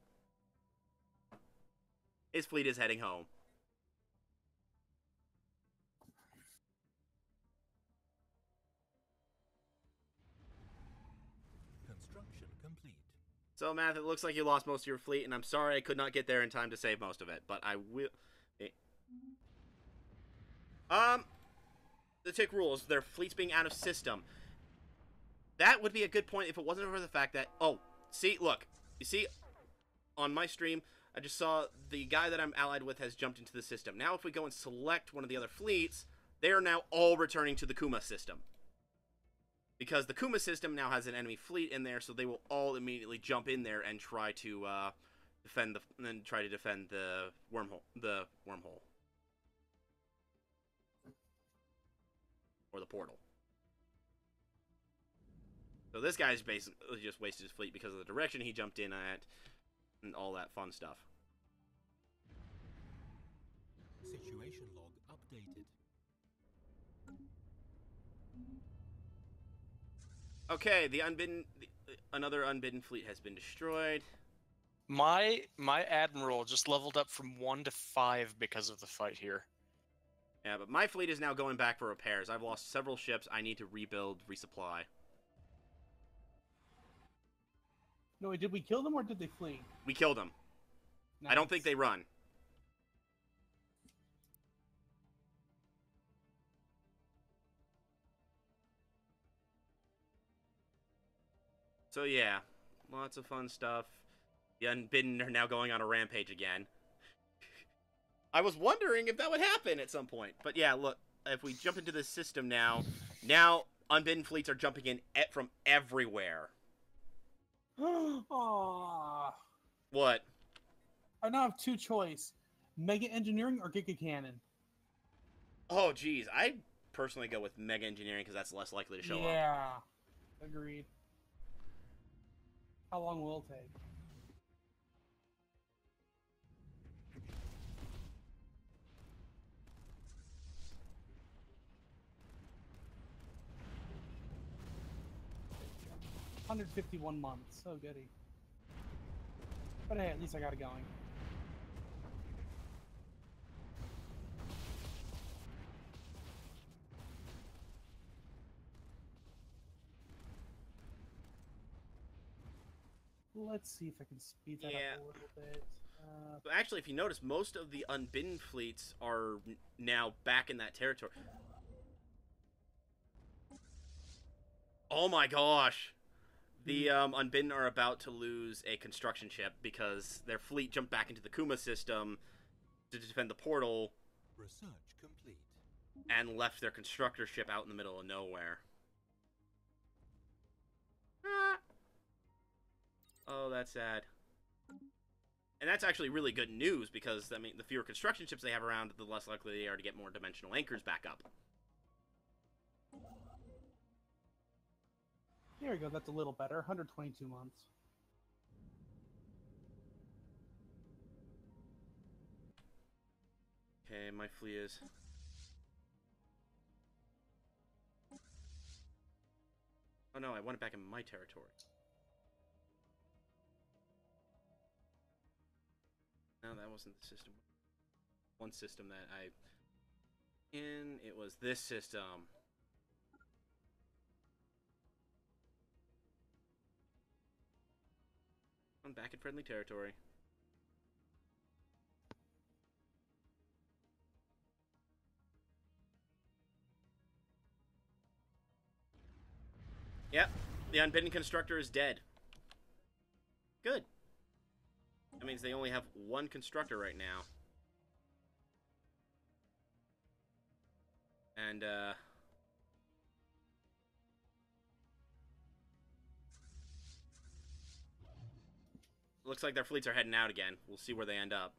His fleet is heading home. Construction complete. So, Matt, it looks like you lost most of your fleet, and I'm sorry I could not get there in time to save most of it, but I will... The tick rules, their fleet's being out of system. That would be a good point if it wasn't for the fact that... Oh, see, look. You see, on my stream, I just saw the guy that I'm allied with has jumped into the system. Now, if we go and select one of the other fleets, they are now all returning to the Kuma system. Because the Kuma system now has an enemy fleet in there, so they will all immediately jump in there and try to defend the wormhole. Or the portal. So this guy's basically just wasted his fleet because of the direction he jumped in at and all that fun stuff. Situation log updated. Okay, another unbidden fleet has been destroyed. My admiral just leveled up from 1 to 5 because of the fight here. Yeah, but my fleet is now going back for repairs. I've lost several ships. I need to rebuild, resupply. No, wait, did we kill them or did they flee? We killed them. I don't think Nice. they run. So yeah, lots of fun stuff. The Unbidden are now going on a rampage again. I was wondering if that would happen at some point. But yeah, look, if we jump into this system now Unbidden fleets are jumping in from everywhere. Aww. What? I now have two choice: Mega Engineering or Giga Cannon. Oh, geez. I personally go with Mega Engineering because that's less likely to show up. Yeah, agreed. How long will it take? $151 months. So goody. But hey, at least I got it going. Let's see if I can speed that Yeah. up a little bit. But actually, if you notice, most of the Unbidden fleets are now back in that territory. Oh my gosh! The Unbidden are about to lose a construction ship because their fleet jumped back into the Kuma system to defend the portal Research complete. and left their constructor ship out in the middle of nowhere. Ah. Oh, that's sad. And that's actually really good news because, I mean, the fewer construction ships they have around, the less likely they are to get more dimensional anchors back up. There we go. That's a little better. 122 months. Okay, my fleet is... Oh no, I want it back in my territory. No, that wasn't the system. One system that it was this system. I'm back in friendly territory. Yep, the Unbidden Constructor is dead. Good. That means they only have one constructor right now. And, looks like their fleets are heading out again. We'll see where they end up.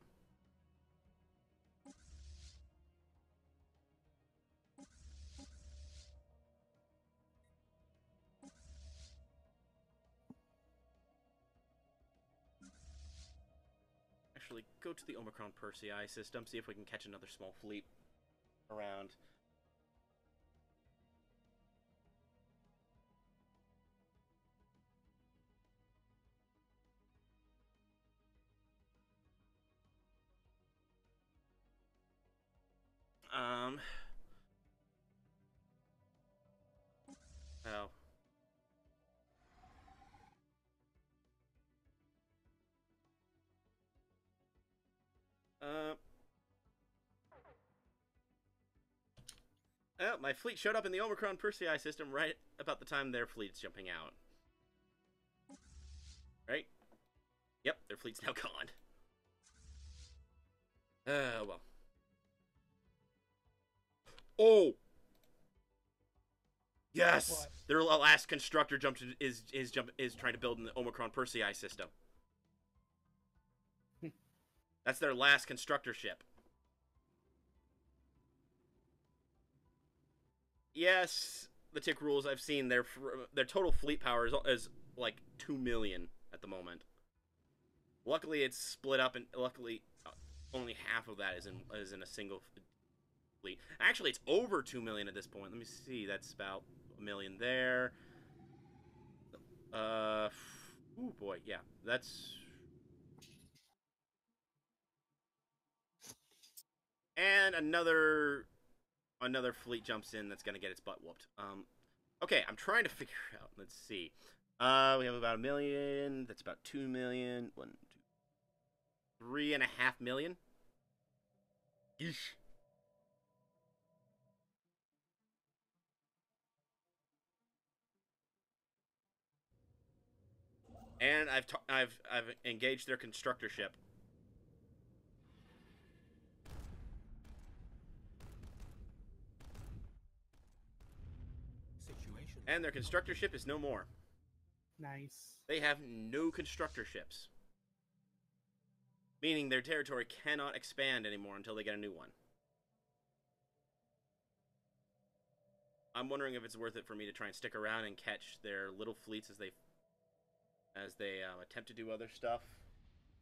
Actually, go to the Omicron Persei system, see if we can catch another small fleet around. Oh. Oh, my fleet showed up in the Omicron Persei system right about the time their fleet's jumping out. Right? Yep, their fleet's now gone. Well. Oh! Yes! What? Their last constructor is trying to build in the Omicron Persei system. That's their last constructor ship. Yes, the tick rules I've seen, their total fleet power is like 2 million at the moment. Luckily, it's split up, and luckily, only half of that is in a single fleet. Actually, it's over 2 million at this point. Let me see. That's about 1 million there. Oh boy, yeah, that's. And another fleet jumps in that's gonna get its butt whooped. Okay, I'm trying to figure out. Let's see. We have about 1 million. That's about 2 million. 1, 2, 3.5 million. Yeesh. And I've engaged their constructor ship. Situation. And their constructor ship is no more. Nice. They have no constructor ships. Meaning their territory cannot expand anymore until they get a new one. I'm wondering if it's worth it for me to try and stick around and catch their little fleets as they attempt to do other stuff,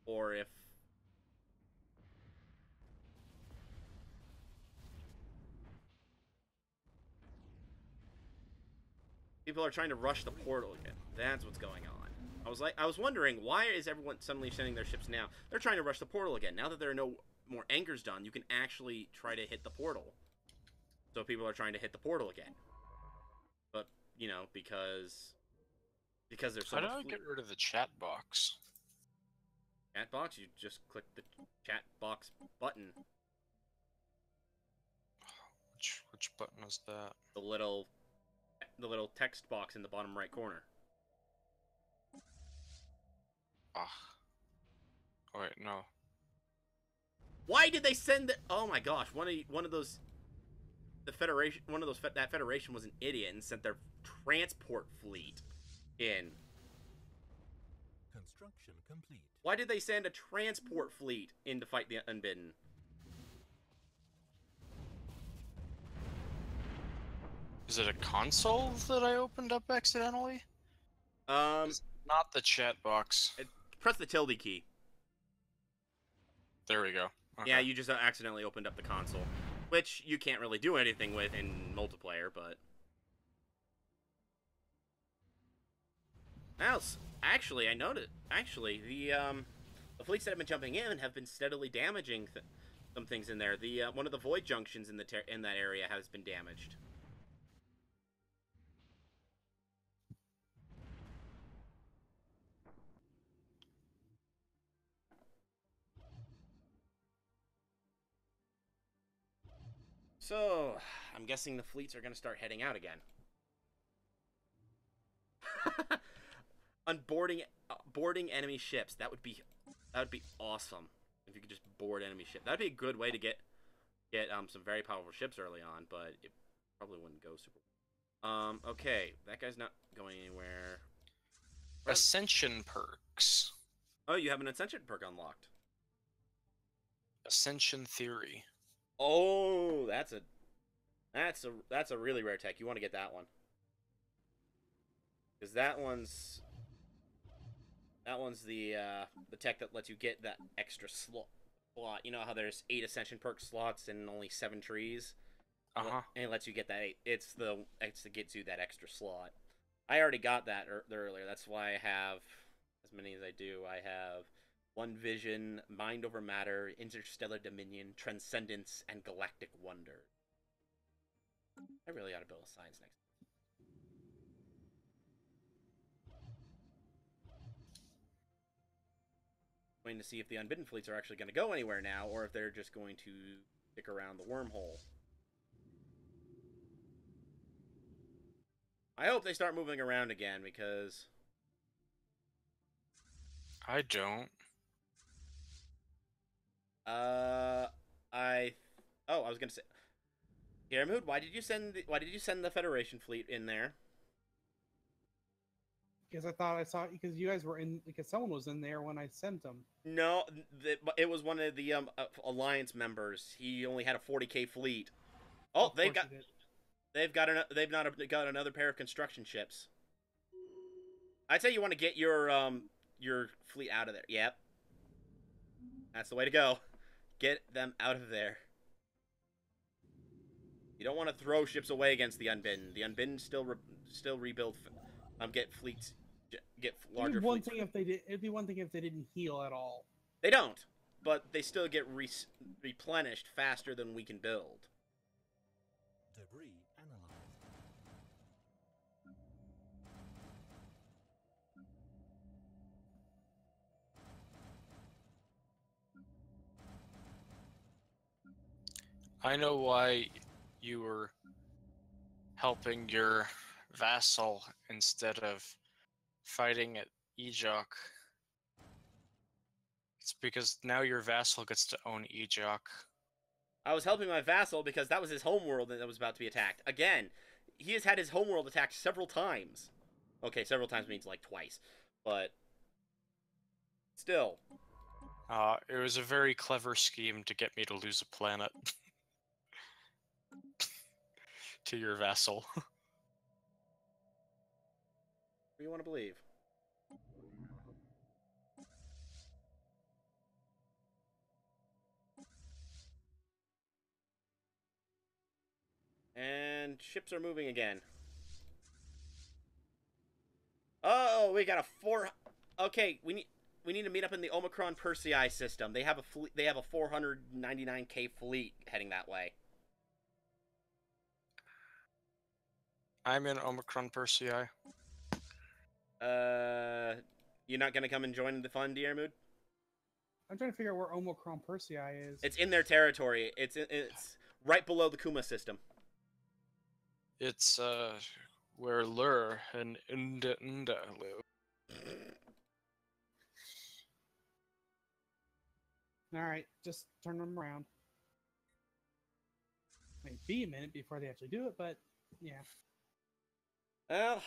or if people are trying to rush the portal again. That's what's going on. I was wondering, why is everyone suddenly sending their ships now? They're trying to rush the portal again. Now that there are no more anchors done, you can actually try to hit the portal. So people are trying to hit the portal again. But, you know, because there's so How do much I get rid of the chat box? chat box, you just click the chat box button. Which button is that? The little text box in the bottom right corner. Ah. Oh, wait, no. Why did they send the... Oh my gosh, one of those... The Federation... That Federation was an idiot and sent their transport fleet in. Construction complete. Why did they send a transport fleet in to fight the Unbidden? Is it a console that I opened up accidentally? Not the chat box. Press the tilde key. There we go. Okay. Yeah, you just accidentally opened up the console. Which you can't really do anything with in multiplayer, but... Else, actually, I noticed. Actually, the fleets that have been jumping in have been steadily damaging some things in there. The one of the void junctions in that area has been damaged. So, I'm guessing the fleets are going to start heading out again. Boarding enemy ships. That would be awesome if you could just board enemy ships. That'd be a good way to get some very powerful ships early on, but it probably wouldn't go super. Okay, that guy's not going anywhere. Ascension perks. Oh, you have an Ascension perk unlocked. Ascension theory. Oh, that's a really rare tech. You want to get that one. Because that one's the tech that lets you get that extra slot. You know how there's 8 Ascension perk slots and only 7 trees? Uh-huh. And it lets you get that 8. It's the gets you that extra slot. I already got that earlier. That's why I have as many as I do. I have One Vision, Mind Over Matter, Interstellar Dominion, Transcendence, and Galactic Wonder. I really ought to build a science next. Waiting to see if the Unbidden fleets are actually going to go anywhere now, or if they're just going to stick around the wormhole. I hope they start moving around again, because... I don't. I was gonna say... Yermood, why did you send the Federation fleet in there? Because I thought I saw, because you guys were in, because someone was in there when I sent them. No, it was one of the Alliance members. He only had a 40k fleet. Oh, Of course he did. they've got another pair of construction ships. I'd say you want to get your fleet out of there. Yep, that's the way to go. Get them out of there. You don't want to throw ships away against the Unbidden. The Unbidden still rebuild. Get fleets. Get larger fleets. It'd be one thing if they didn't heal at all. They don't, but they still get replenished faster than we can build. Debris analyzed. I know why you were helping your vassal instead of fighting at Ejok. It's because now your vassal gets to own Ejok. I was helping my vassal because that was his homeworld that was about to be attacked. Again, he has had his homeworld attacked several times. Okay, several times means like twice. But still. It was a very clever scheme to get me to lose a planet to your vassal. What do you want to believe? And ships are moving again. Oh, we got a 4. Okay, we need to meet up in the Omicron Persei system. They have a fleet. They have a 499k fleet heading that way. I'm in Omicron Persei. You're not gonna come and join the fun, Diermood? I'm trying to figure out where Omicron Persei is. It's in their territory. It's right below the Kuma system. It's where Lur and Unda live. Alright, just turn them around. Might be a minute before they actually do it, but yeah. Well,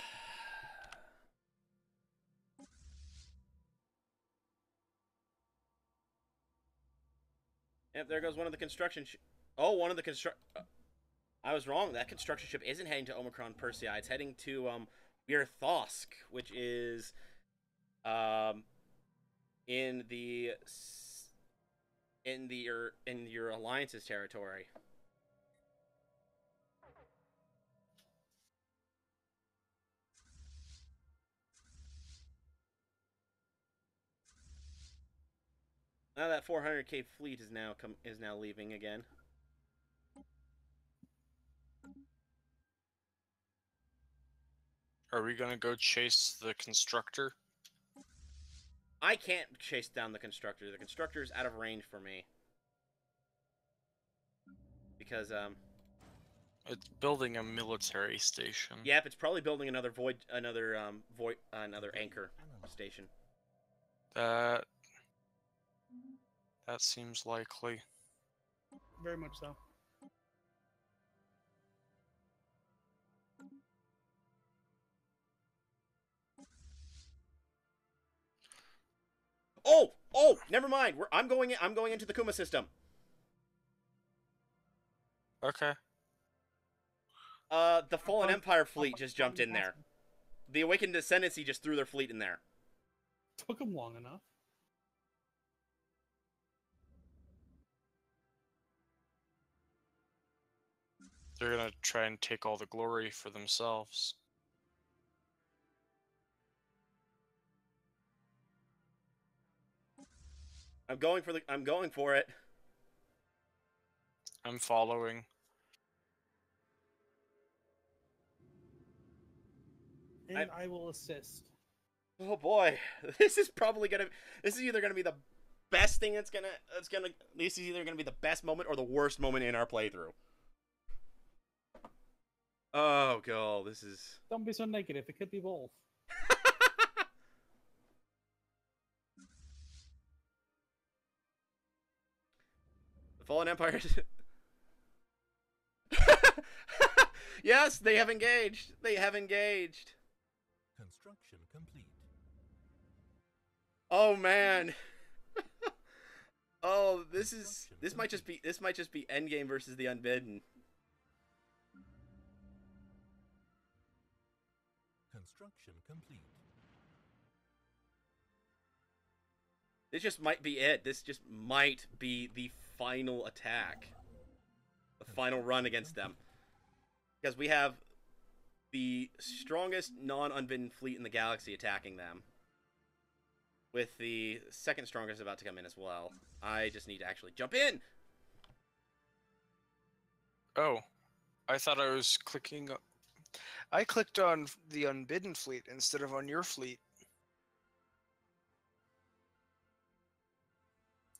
yep, there goes one of the construction one of the I was wrong. That construction ship isn't heading to Omicron Persei. It's heading to Thosk, which is in your alliance's territory. Now that 400k fleet is now leaving again. Are we gonna go chase the constructor? I can't chase down the constructor. The constructor is out of range for me. Because It's building a military station. yep, it's probably building another anchor station. That seems likely. Very much so. Oh, never mind. I'm going into the Kuma system. Okay. The Fallen Empire fleet just jumped in there. The Awakened Ascendancy just threw their fleet in there. Took them long enough. They're gonna try and take all the glory for themselves. I'm going for it. I'm following. And I will assist. Oh boy, this is either gonna be the best thing this is either gonna be the best moment or the worst moment in our playthrough. Oh god, this is. Don't be so negative. It could be both. The Fallen Empire. Yes, they have engaged. They have engaged. Construction complete. Oh man. Oh, this might just be Endgame versus the Unbidden. Construction complete. This just might be it. This just might be the final attack. The final run against them. Because we have the strongest non-Unbidden fleet in the galaxy attacking them. With the second strongest about to come in as well. I just need to actually jump in! Oh, I thought I was clicking. I clicked on the Unbidden fleet instead of on your fleet.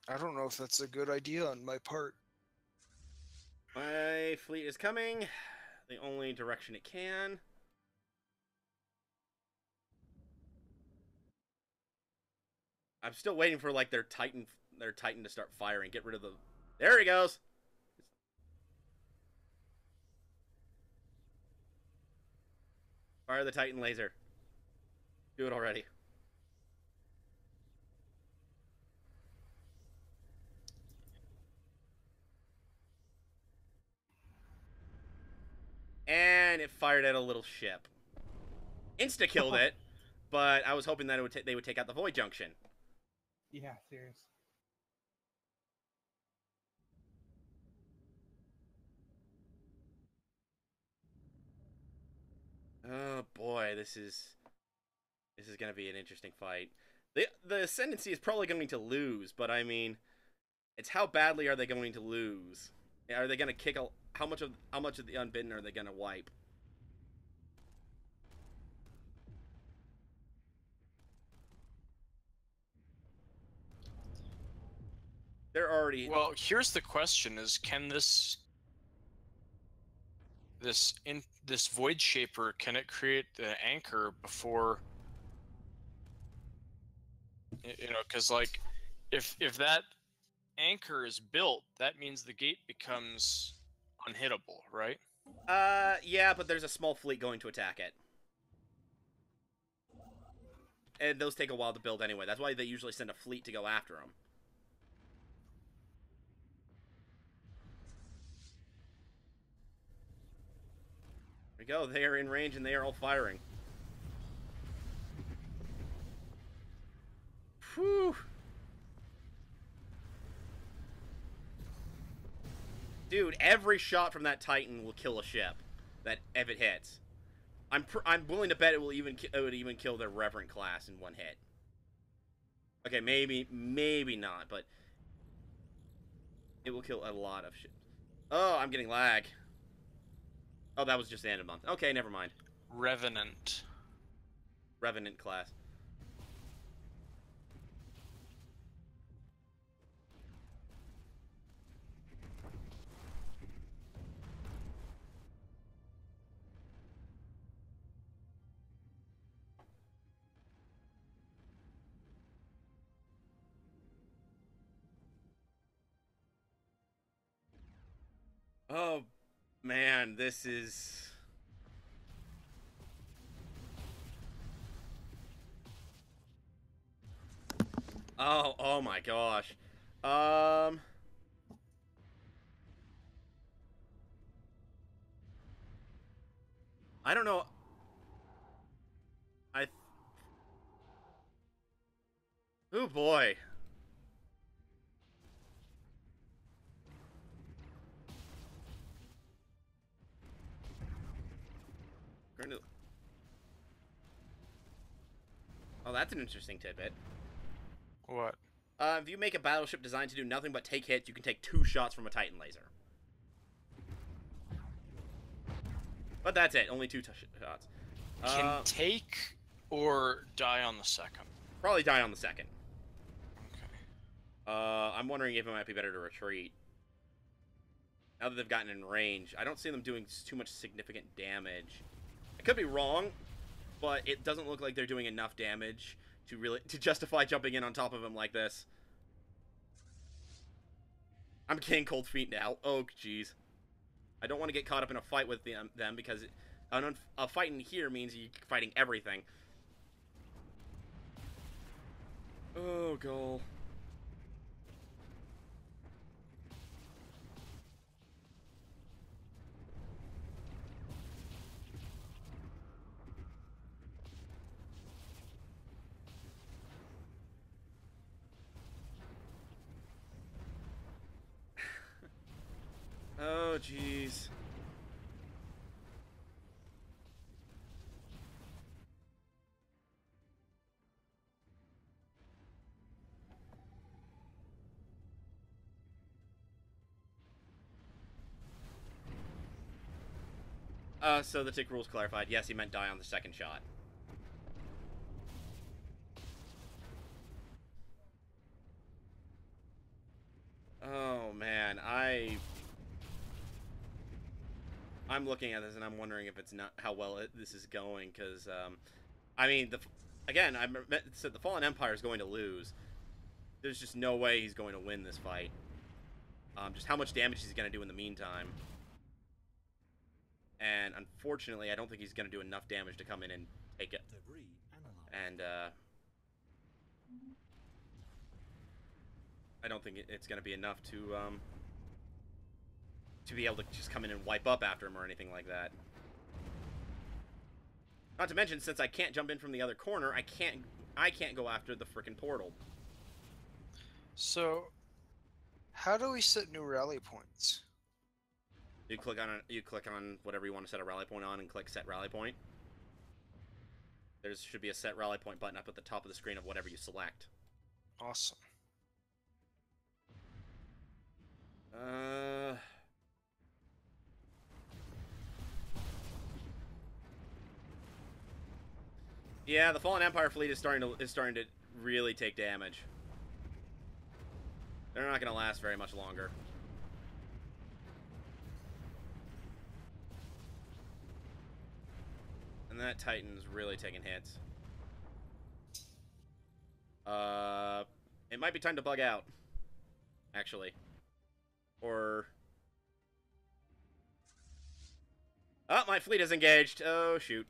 I don't know if that's a good idea on my part. fleet is coming. The only direction it can. I'm still waiting for like their Titan to start firing. Get rid of the. There he goes. Fire the Titan laser. Do it already. And it fired at a little ship. Insta-killed it, but I was hoping that they would take out the Void Junction. Yeah, serious. Oh boy, this is going to be an interesting fight. The Ascendancy is probably going to lose, but I mean, it's how badly are they going to lose? Are they going to kick how much of the Unbidden are they going to wipe? They're already. Well, here's the question: is can this Void Shaper, can it create the anchor before? You know, because like, if that anchor is built, that means the gate becomes unhittable, right? Yeah, but there's a small fleet going to attack it. And those take a while to build anyway. That's why they usually send a fleet to go after them. There we go. They are in range and they are all firing. Whew. Dude, every shot from that Titan will kill a ship. That if it hits, I'm willing to bet it would even kill their Reverend class in one hit. Okay, maybe not, but it will kill a lot of ships. Oh, I'm getting lag. Oh, that was just the end of the month. Okay, never mind. Revenant class. Oh, man, this is... Oh my gosh. I don't know. Oh boy. Oh, that's an interesting tidbit. What? If you make a battleship designed to do nothing but take hits, you can take 2 shots from a Titan laser. But that's it. Only 2 shots. Can take or die on the second? Probably die on the second. Okay. I'm wondering if it might be better to retreat. Now that they've gotten in range, I don't see them doing too much significant damage. I could be wrong, but it doesn't look like they're doing enough damage to justify jumping in on top of him like this. I'm getting cold feet now. Oh, jeez. I don't want to get caught up in a fight with them because a fight in here means you're fighting everything. Oh, goal. Oh, jeez. So the tick rule's clarified. Yes, he meant die on the second shot. Oh, man. I'm looking at this and I'm wondering if it's not how well this is going, because I mean, again, I said the Fallen Empire is going to lose. There's just no way he's going to win this fight. Just how much damage he's going to do in the meantime. And unfortunately, I don't think he's going to do enough damage to come in and take it. Debris analyzed. And I don't think it's going to be enough to be able to just come in and wipe up after him or anything like that. Not to mention, since I can't jump in from the other corner, I can't go after the frickin' portal. So, how do we set new rally points? You click on whatever you want to set a rally point on and click set rally point. There should be a set rally point button up at the top of the screen of whatever you select. Awesome. Yeah, the Fallen Empire fleet is starting to really take damage. They're not going to last very much longer. And that Titan's really taking hits. It might be time to bug out, actually. Or... Oh, my fleet is engaged. Oh, shoot.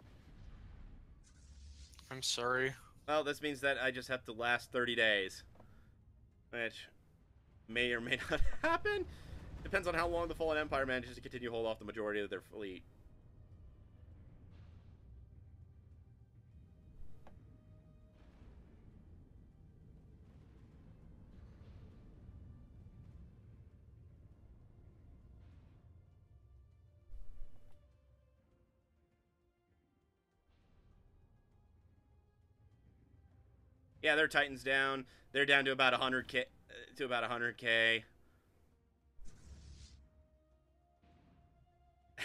I'm sorry. Well, this means that I just have to last 30 days. Which may or may not happen. Depends on how long the Fallen Empire manages to continue to hold off the majority of their fleet. Yeah, their Titan's down. They're down to about 100k. To about 100k.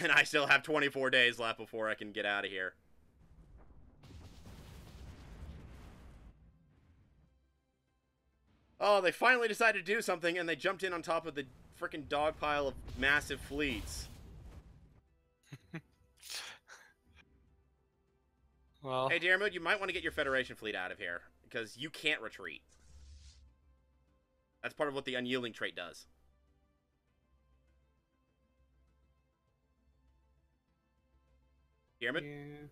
And I still have 24 days left before I can get out of here. Oh, they finally decided to do something, and they jumped in on top of the frickin' dog pile of massive fleets. Well, Hey, Diarmuid, you might want to get your Federation fleet out of here, because you can't retreat. That's part of what the unyielding trait does. Diarmuid? Yeah.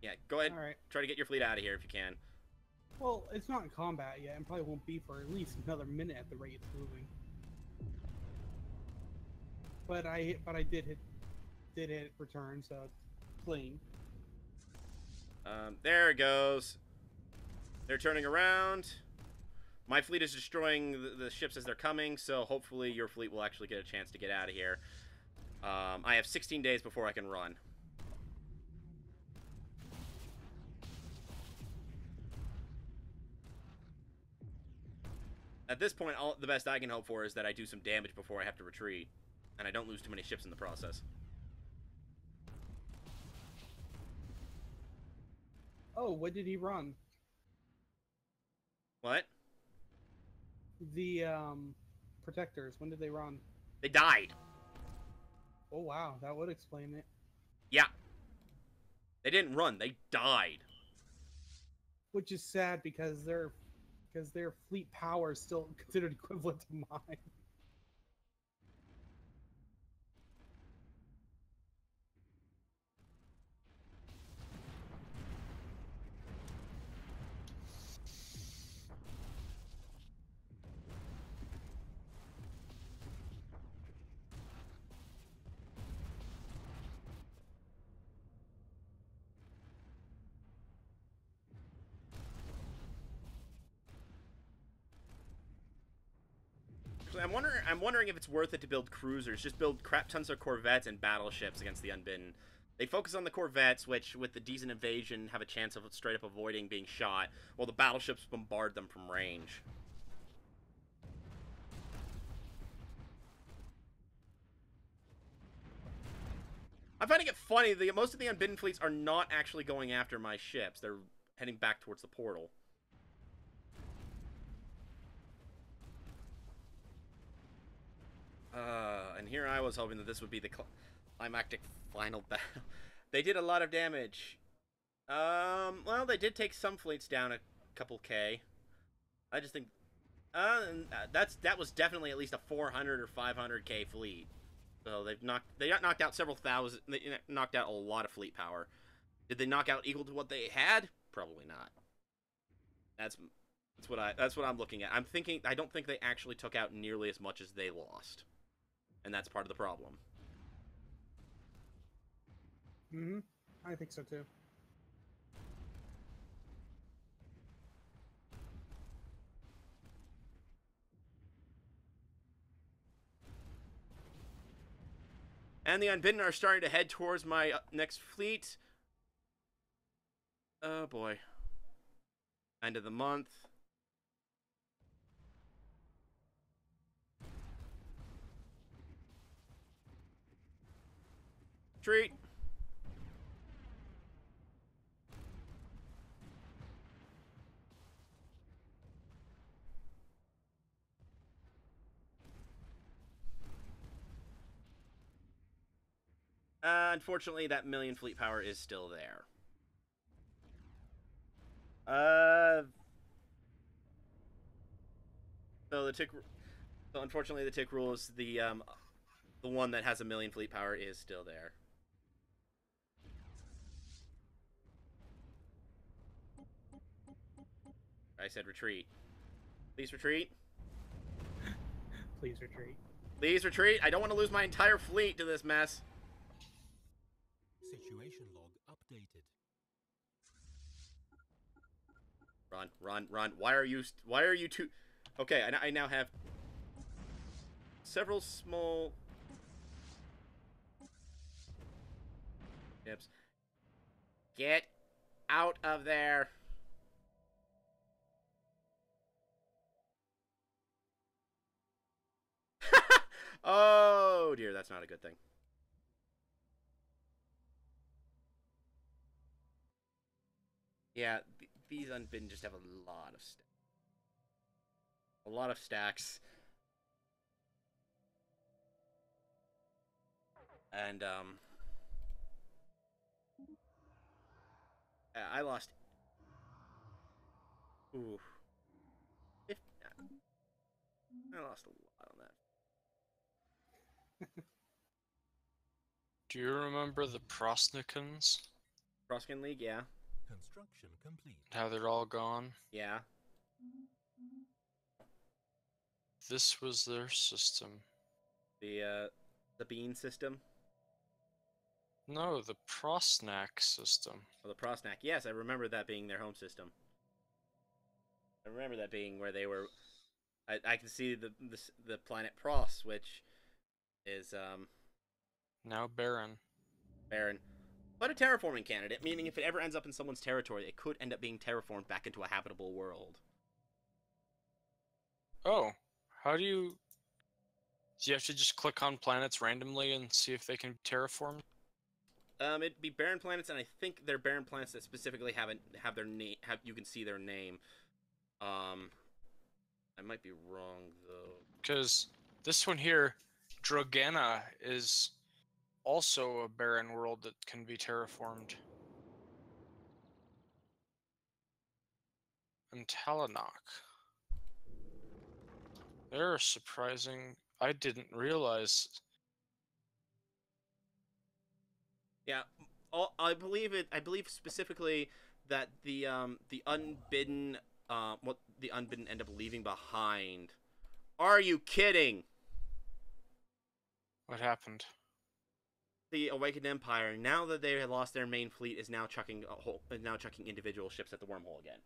Yeah, go ahead. All right. Try to get your fleet out of here if you can. Well, it's not in combat yet, and probably won't be for at least another minute at the rate it's moving. But I did hit return, so it's clean. There it goes. They're turning around. My fleet is destroying the ships as they're coming, so hopefully your fleet will actually get a chance to get out of here. I have 16 days before I can run. At this point, the best I can hope for is that I do some damage before I have to retreat, and I don't lose too many ships in the process. Oh, what did he run? What? The protectors. When did they run? They died. Oh wow, that would explain it. Yeah. They didn't run. They died. Which is sad because their fleet power is still considered equivalent to mine. I'm wondering if it's worth it to build cruisers. Just build crap tons of corvettes and battleships against the Unbidden. They focus on the corvettes, which, with the decent invasion, have a chance of straight up avoiding being shot, while the battleships bombard them from range. I'm finding it funny that most of the Unbidden fleets are not actually going after my ships. They're heading back towards the portal. And here I was hoping that this would be the climactic final battle. They did a lot of damage. Well, they did take some fleets down a couple K. I just think, that was definitely at least a 400 or 500K fleet. So they got knocked out several thousand. They knocked out a lot of fleet power. Did they knock out equal to what they had? Probably not. That's what I'm looking at. I don't think they actually took out nearly as much as they lost, and that's part of the problem. I think so too. And the Unbidden are starting to head towards my next fleet. Oh boy. End of the month. Retreat. Unfortunately, that million fleet power is still there. So unfortunately, the tick rule is the one that has a million fleet power is still there. I said retreat. Please retreat. Please retreat. Please retreat. I don't want to lose my entire fleet to this mess. Situation log updated. Run, run, run. Why are you two? Okay, I now have several small ships. Get out of there. Oh dear, that's not a good thing. Yeah, these Unbidden just have a lot of stacks. A lot of stacks. And, I lost... Ooh. I lost a lot on that. Do you remember the Prosnikans? Proskin League, yeah. Construction complete. How they're all gone? Yeah. This was their system. The bean system? No, the Prosnak system. Oh, the Prosnak. Yes, I remember that being their home system. I remember that being where they were... I can see the planet Pros, which is, Now barren. barren. But a terraforming candidate, meaning if it ever ends up in someone's territory, it could end up being terraformed back into a habitable world. Oh, how do you... Do you have to just click on planets randomly and see if they can be terraformed? It'd be barren planets, and I think they're barren planets that specifically have their name. You can see their name. I might be wrong though. Because this one here, Drogana, is also a barren world that can be terraformed. And Talanok. They're surprising. I didn't realize. Yeah, I believe specifically that the Unbidden, what the Unbidden end up leaving behind. Are you kidding? What happened? The Awakened Empire, now that they had lost their main fleet, is now chucking individual ships at the wormhole again.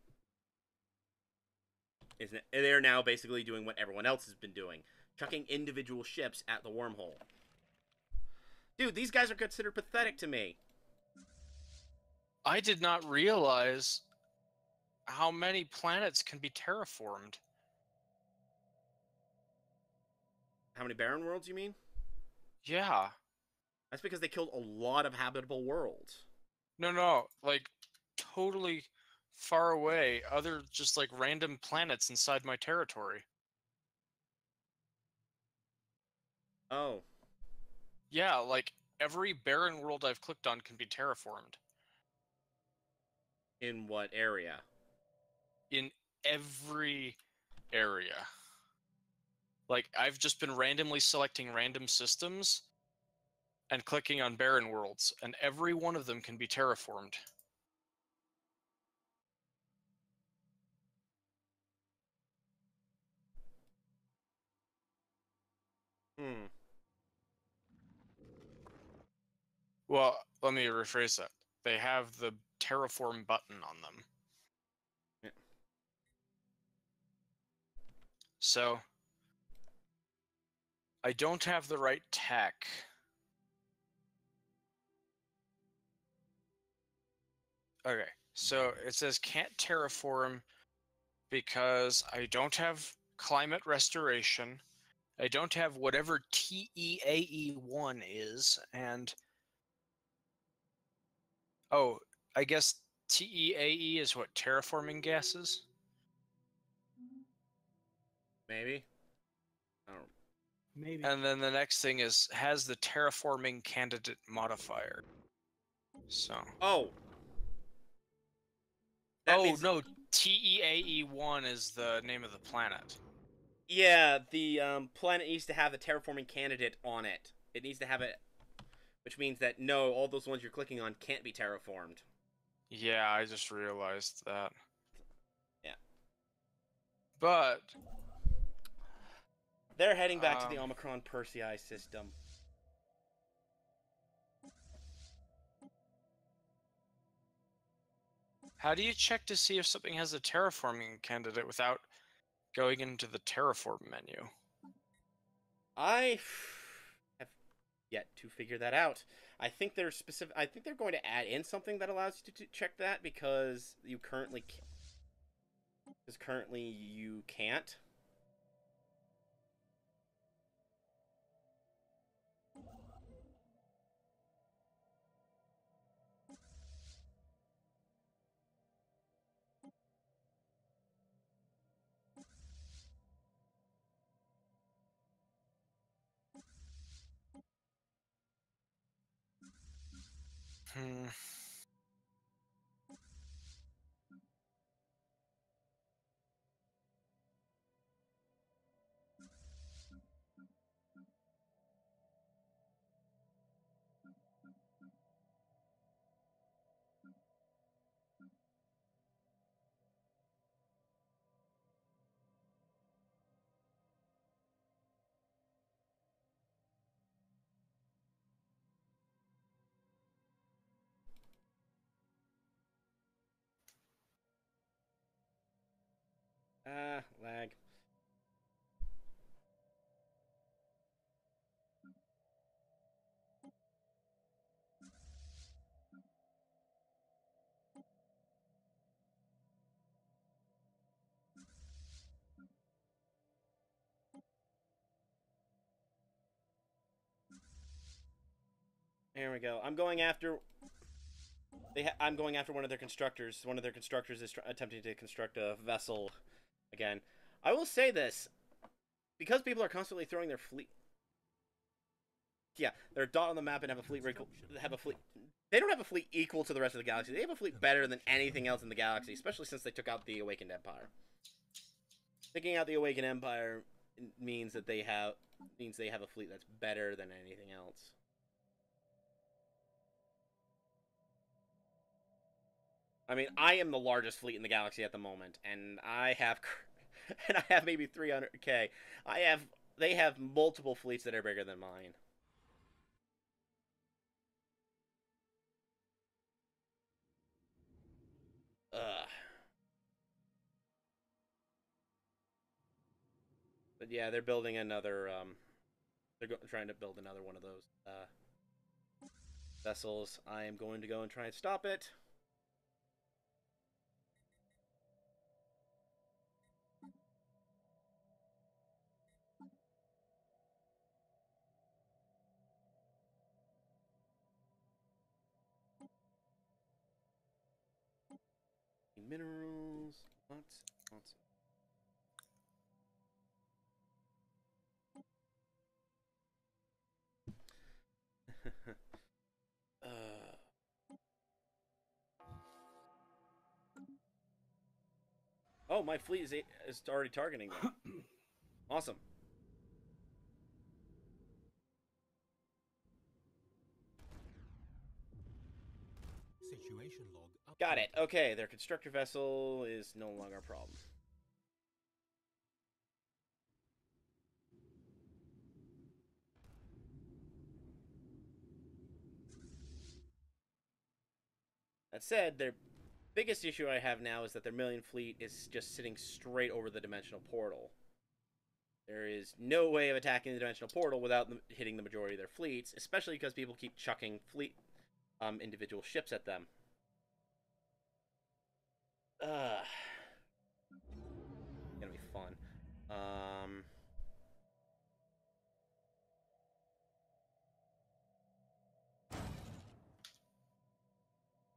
They're now basically doing what everyone else has been doing, chucking individual ships at the wormhole. Dude, these guys are considered pathetic to me. I did not realize how many planets can be terraformed. How many barren worlds, you mean? Yeah. That's because they killed a lot of habitable worlds. No, like totally far away, other just like random planets inside my territory. Oh. Yeah, like every barren world I've clicked on can be terraformed. In what area? In every area. Like, I've just been randomly selecting random systems and clicking on barren worlds, and every one of them can be terraformed. Hmm. Well, let me rephrase that. They have the terraform button on them. Yeah. So, I don't have the right tech. Okay, so it says can't terraform because I don't have climate restoration. I don't have whatever TEAE1 is, and oh, I guess TEAE is what terraforming gases? Maybe. Oh. Maybe. And then the next thing is has the terraforming candidate modifier. So. Oh. That Oh means, no, TEAE1 is the name of the planet. yeah, the planet needs to have a terraforming candidate on it. It needs to have it, which means that no, all those ones you're clicking on can't be terraformed. Yeah, I just realized that. Yeah. But They're heading back to the Omicron Persei system. how do you check to see if something has a terraforming candidate without going into the terraform menu? I have yet to figure that out. I think they're specific. I think they're going to add in something that allows you to check that because you currently you can't. Hmm. Lag. There we go. I'm going after. I'm going after one of their constructors. One of their constructors is attempting to construct a vessel again. I will say this, because people are constantly throwing their fleet. Yeah, they're a dot on the map and have a fleet. They don't have a fleet equal to the rest of the galaxy. They have a fleet better than anything else in the galaxy, especially since they took out the Awakened Empire. Taking out the Awakened Empire means that they have a fleet that's better than anything else. I mean, I am the largest fleet in the galaxy at the moment, and I have maybe 300k. They have multiple fleets that are bigger than mine. Ugh. But yeah, they're building another. Trying to build another one of those vessels. I am going to go and try and stop it. Minerals. Lots. Oh, my fleet is already targeting them. Awesome. Situation log updated. Got it. Okay, their constructor vessel is no longer a problem. That said, their biggest issue I have now is that their Million fleet is just sitting straight over the dimensional portal. There is no way of attacking the dimensional portal without them hitting the majority of their fleets, especially because people keep chucking individual ships at them. Gonna be fun.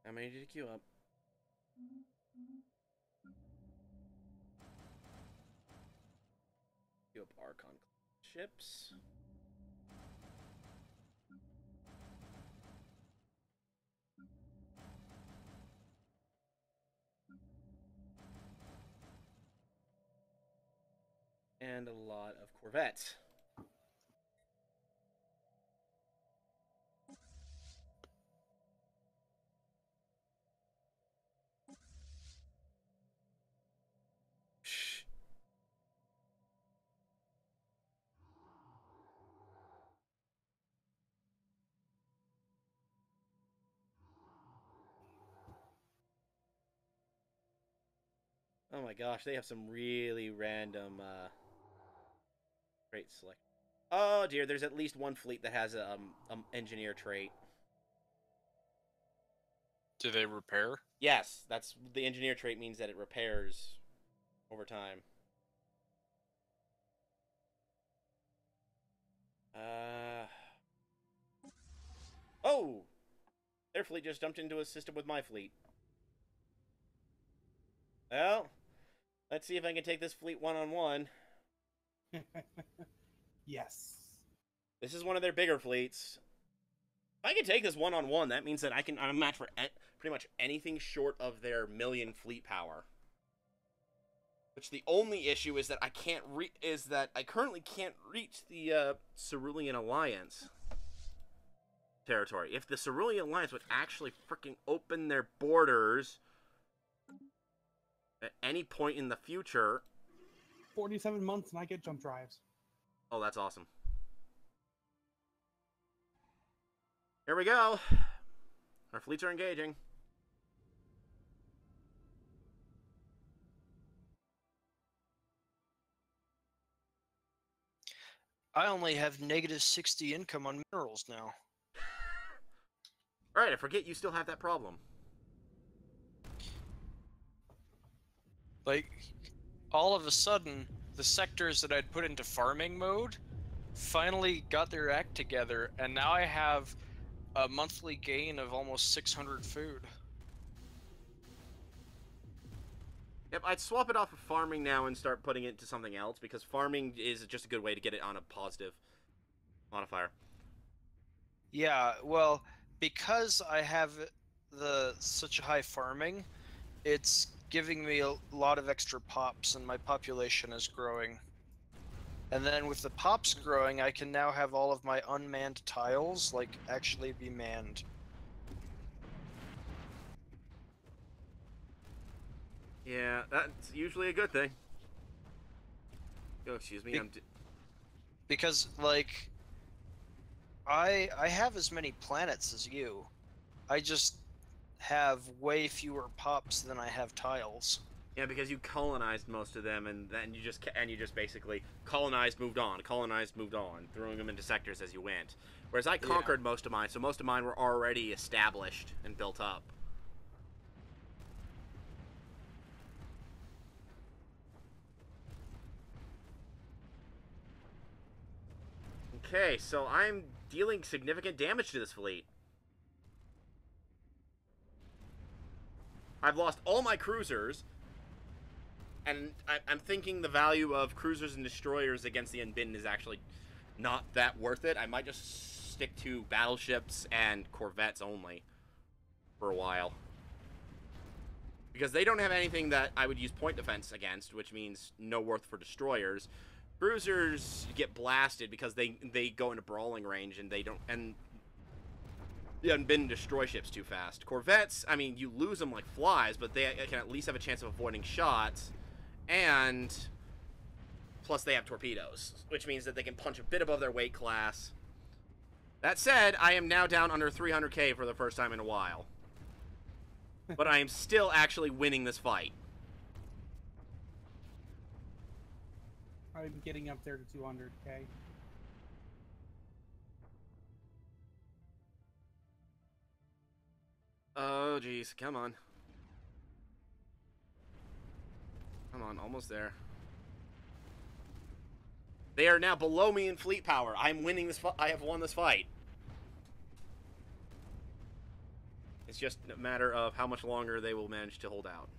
How many did you queue up? Queue up Archon ships. And a lot of Corvettes. Shh. Oh my gosh, they have some really random trait select. Oh dear, there's at least one fleet that has a engineer trait. Do they repair? Yes, that's the engineer trait means that it repairs over time. Oh! Their fleet just jumped into a system with my fleet. Well, let's see if I can take this fleet one-on-one. Yes. This is one of their bigger fleets. If I can take this one-on-one, that means that I'm a match for pretty much anything short of their Million fleet power. Which the only issue is that I currently can't reach the Cerulean Alliance territory. If the Cerulean Alliance would actually freaking open their borders at any point in the future... 47 months and I get jump drives. Oh, that's awesome. Here we go. Our fleets are engaging. I only have negative 60 income on minerals now. Alright, I forget you still have that problem. Like, all of a sudden, the sectors that I'd put into farming mode finally got their act together, and now I have a monthly gain of almost 600 food. Yep, I'd swap it off of farming now and start putting it into something else, because farming is just a good way to get it on a positive modifier. Yeah, well, because I have such a high farming, it's giving me a lot of extra pops, and my population is growing. And then with the pops growing, I can now have all of my unmanned tiles, like, actually be manned. Yeah, that's usually a good thing. Oh, excuse me, Because, like, I have as many planets as you. I just have way fewer pops than I have tiles. Yeah, because you colonized most of them, and then you just basically colonized, moved on, throwing them into sectors as you went. Whereas I conquered most of mine, so most of mine were already established and built up. Okay, so I'm dealing significant damage to this fleet. I've lost all my cruisers, and I'm thinking the value of cruisers and destroyers against the Unbidden is actually not that worth it. I might just stick to battleships and corvettes only for a while. Because they don't have anything that I would use point defense against, which means no worth for destroyers. Cruisers get blasted because they go into brawling range and they don't, and the Unbidden destroy ships too fast. Corvettes, I mean, you lose them like flies, but they can at least have a chance of avoiding shots, and plus they have torpedoes, which means that they can punch a bit above their weight class. That said, I am now down under 300k for the first time in a while. But I am still actually winning this fight. I'm getting up there to 200k. Oh, jeez. Come on. Come on, almost there. They are now below me in fleet power. I'm winning this fight. I have won this fight. It's just a matter of how much longer they will manage to hold out.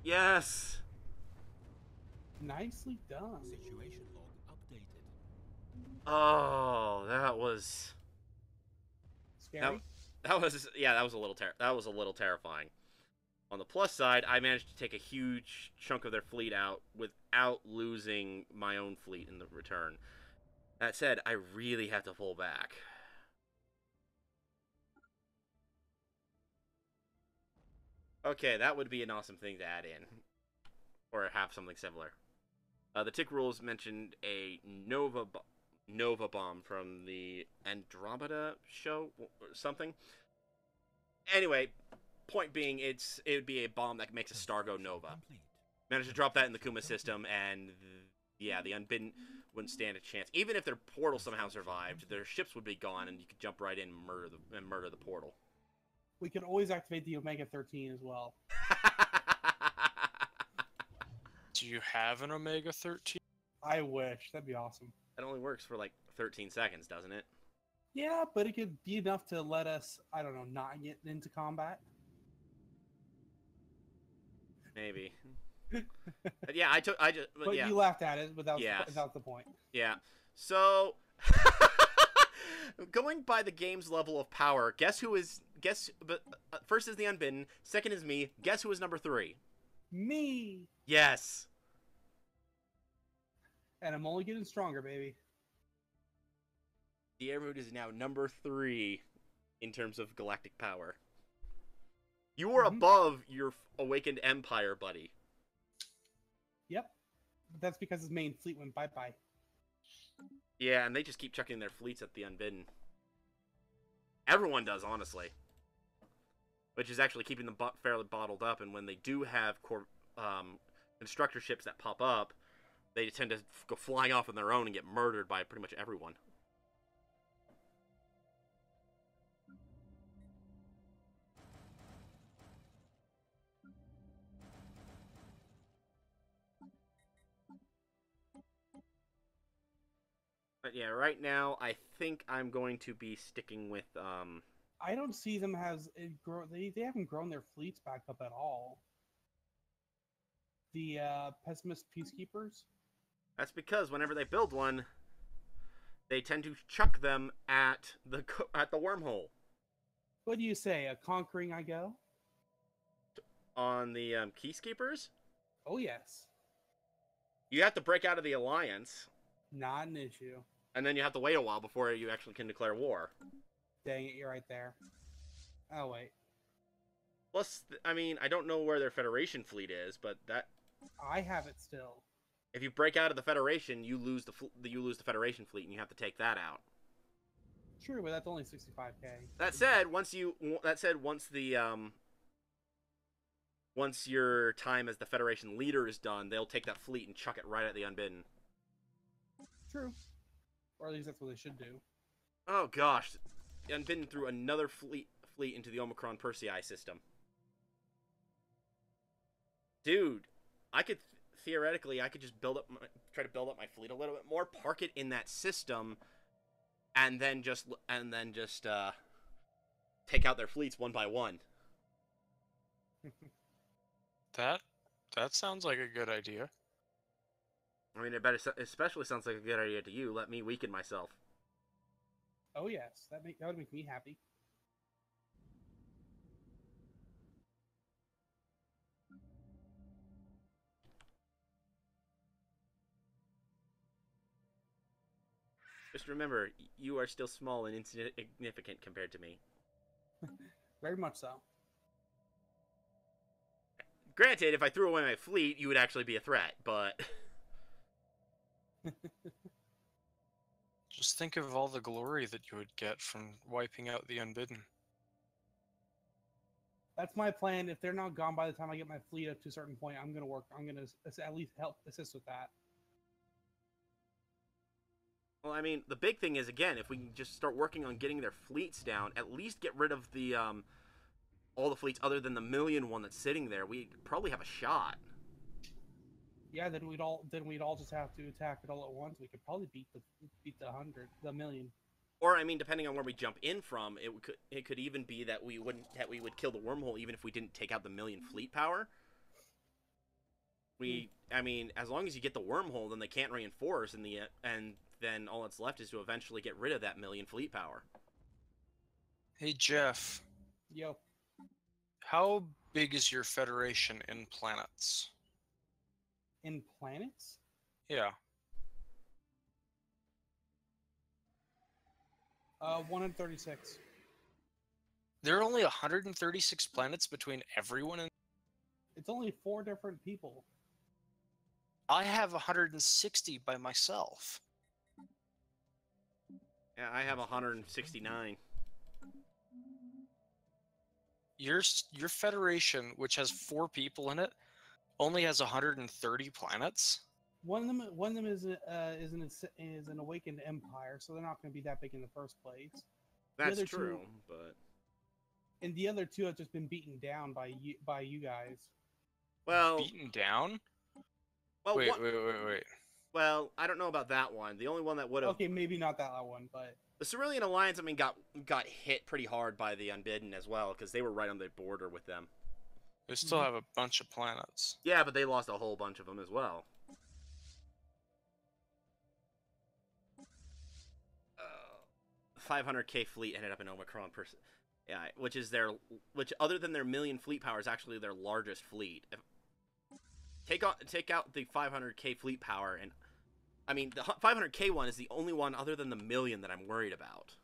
Yes! Nicely done. Situation log updated. Oh, that was... Scary. That was, yeah, that was a little terrifying. On the plus side, I managed to take a huge chunk of their fleet out without losing my own fleet in the return. That said, I really have to pull back. Okay, that would be an awesome thing to add in. Or have something similar. The tick rules mentioned a Nova bomb from the Andromeda show or something. Anyway, point being, it would be a bomb that makes a star go Nova. Complete. Managed to drop that in the Kuma system, and yeah, the Unbidden wouldn't stand a chance. Even if their portal somehow survived, their ships would be gone, and you could jump right in and murder the portal. We could always activate the Omega 13 as well. Do you have an Omega 13? I wish. That'd be awesome. It only works for like 13 seconds, doesn't it? Yeah, but it could be enough to let us, I don't know, not get into combat. Maybe. But yeah, But yeah. you laughed at it without, Yes. without the point. Yeah. So, going by the game's level of power, first is the Unbidden, second is me. Guess who is number 3? Me! Yes. And I'm only getting stronger, baby. The Airmood is now number 3 in terms of galactic power. You are above your Awakened Empire, buddy. Yep. But that's because his main fleet went bye-bye. Yeah, and they just keep chucking their fleets at the Unbidden. Everyone does, honestly. Which is actually keeping them fairly bottled up, and when they do have constructor ships that pop up, they tend to go flying off on their own and get murdered by pretty much everyone. But yeah, right now, I think I'm going to be sticking with, I don't see them as they haven't grown their fleets back up at all. The pessimist peacekeepers. That's because whenever they build one, they tend to chuck them at the wormhole. What do you say? A conquering I go? On the Peacekeepers, Oh yes. you have to break out of the alliance, Not an issue. and then you have to wait a while before you actually can declare war. Dang it, you're right there. Oh wait. Plus, I mean, I don't know where their Federation fleet is, but that I have it still. if you break out of the Federation, you lose the Federation fleet, and you have to take that out. True, but that's only 65k. That said, once your time as the Federation leader is done, they'll take that fleet and chuck it right at the Unbidden. True. Or at least that's what they should do. Oh gosh, the Unbidden threw another fleet into the Omicron Persei system. Dude, I could theoretically I could just try to build up my fleet a little bit more, park it in that system, and then just take out their fleets one by one. That sounds like a good idea. I mean, it especially sounds like a good idea to you. Let me weaken myself. Oh yes, that would make me happy. Just remember, you are still small and insignificant compared to me. Very much so. Granted, if I threw away my fleet, you would actually be a threat, but... Just think of all the glory that you would get from wiping out the Unbidden. That's my plan. If they're not gone by the time I get my fleet up to a certain point, I'm gonna at least help assist with that. Well, I mean, the big thing is, again, if we can just start working on getting their fleets down, at least get rid of the, all the fleets other than the million one that's sitting there, we probably have a shot. Yeah, then we'd all just have to attack it all at once. We could probably beat the million. Or, I mean, depending on where we jump in from, it could even be that we would kill the wormhole even if we didn't take out the million fleet power. I mean, as long as you get the wormhole, then they can't reinforce, and then all that's left is to eventually get rid of that million fleet power. Hey Jeff, Yo, how big is your federation in planets? in planets? Yeah. 136. There are only 136 planets between everyone, and It's only 4 different people. I have 160 by myself. Yeah, I have 169. Your federation, which has 4 people in it, only has 130 planets. One of them is an awakened empire, so they're not going to be that big in the first place. That's other true, two- but... And the other 2 have just been beaten down by you guys. Well, Beaten down? well, Wait. Well, I don't know about that one. The only one that would have... Okay, maybe not that one, but The Cerulean Alliance, I mean, got hit pretty hard by the Unbidden as well, because they were right on the border with them. They still have a bunch of planets. Yeah, but they lost a whole bunch of them as well. 500k fleet ended up in Omicron yeah, which other than their million fleet power is actually their largest fleet. Take out the 500k fleet power, and I mean the 500k one is the only one other than the million that I'm worried about.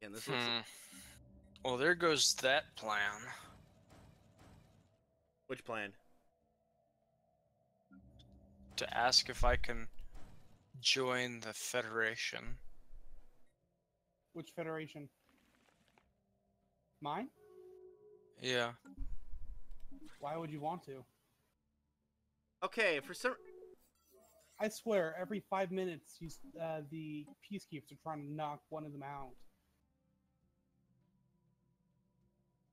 And this looks... Well, there goes that plan. Which plan? To ask if I can join the Federation. which federation? Mine? Yeah. Why would you want to? Okay, for some... I swear, every 5 minutes, the peacekeepers are trying to knock one of them out.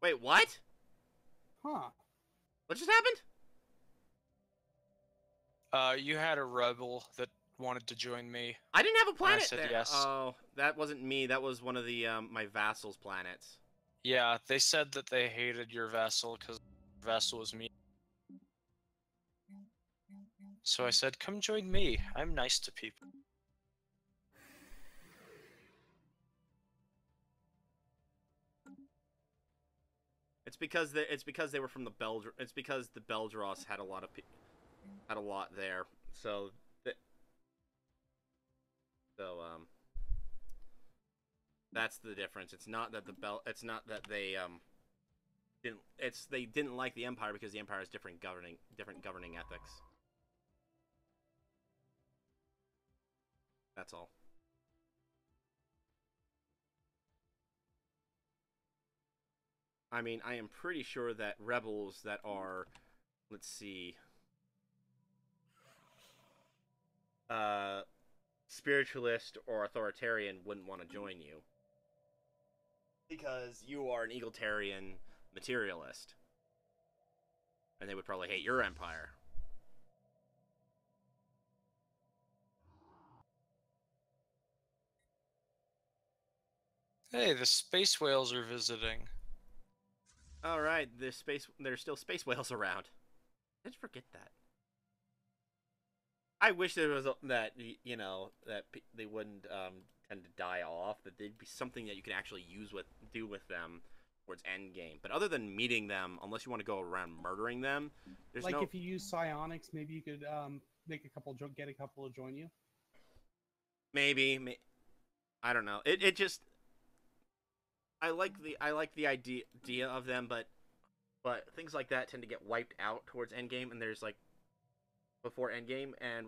Wait, what? Huh. What just happened? You had a rebel that wanted to join me. I didn't have a planet said there. yes. Oh, that wasn't me. That was one of the my vassals' planets. Yeah, they said that they hated your vassal because vassal was me. So I said, come join me. I'm nice to people. It's because they were from the It's because the Beldros had a lot there. So that's the difference. It's not that they they didn't like the Empire because the Empire has different governing ethics. That's all. I mean, I am pretty sure that rebels that are, let's see, spiritualist or authoritarian wouldn't want to join you. because you are an egalitarian materialist. And they would probably hate your empire. Hey, the space whales are visiting. All right, there's still space whales around. Did you forget that? I wish there was that they wouldn't tend to die off. That there'd be something that you can actually do with them towards end game. But other than meeting them, unless you want to go around murdering them, there's like no. if you use psionics, maybe you could get a couple to join you. Maybe I don't know. It just I like the idea of them, but things like that tend to get wiped out towards endgame, and there's like before endgame, and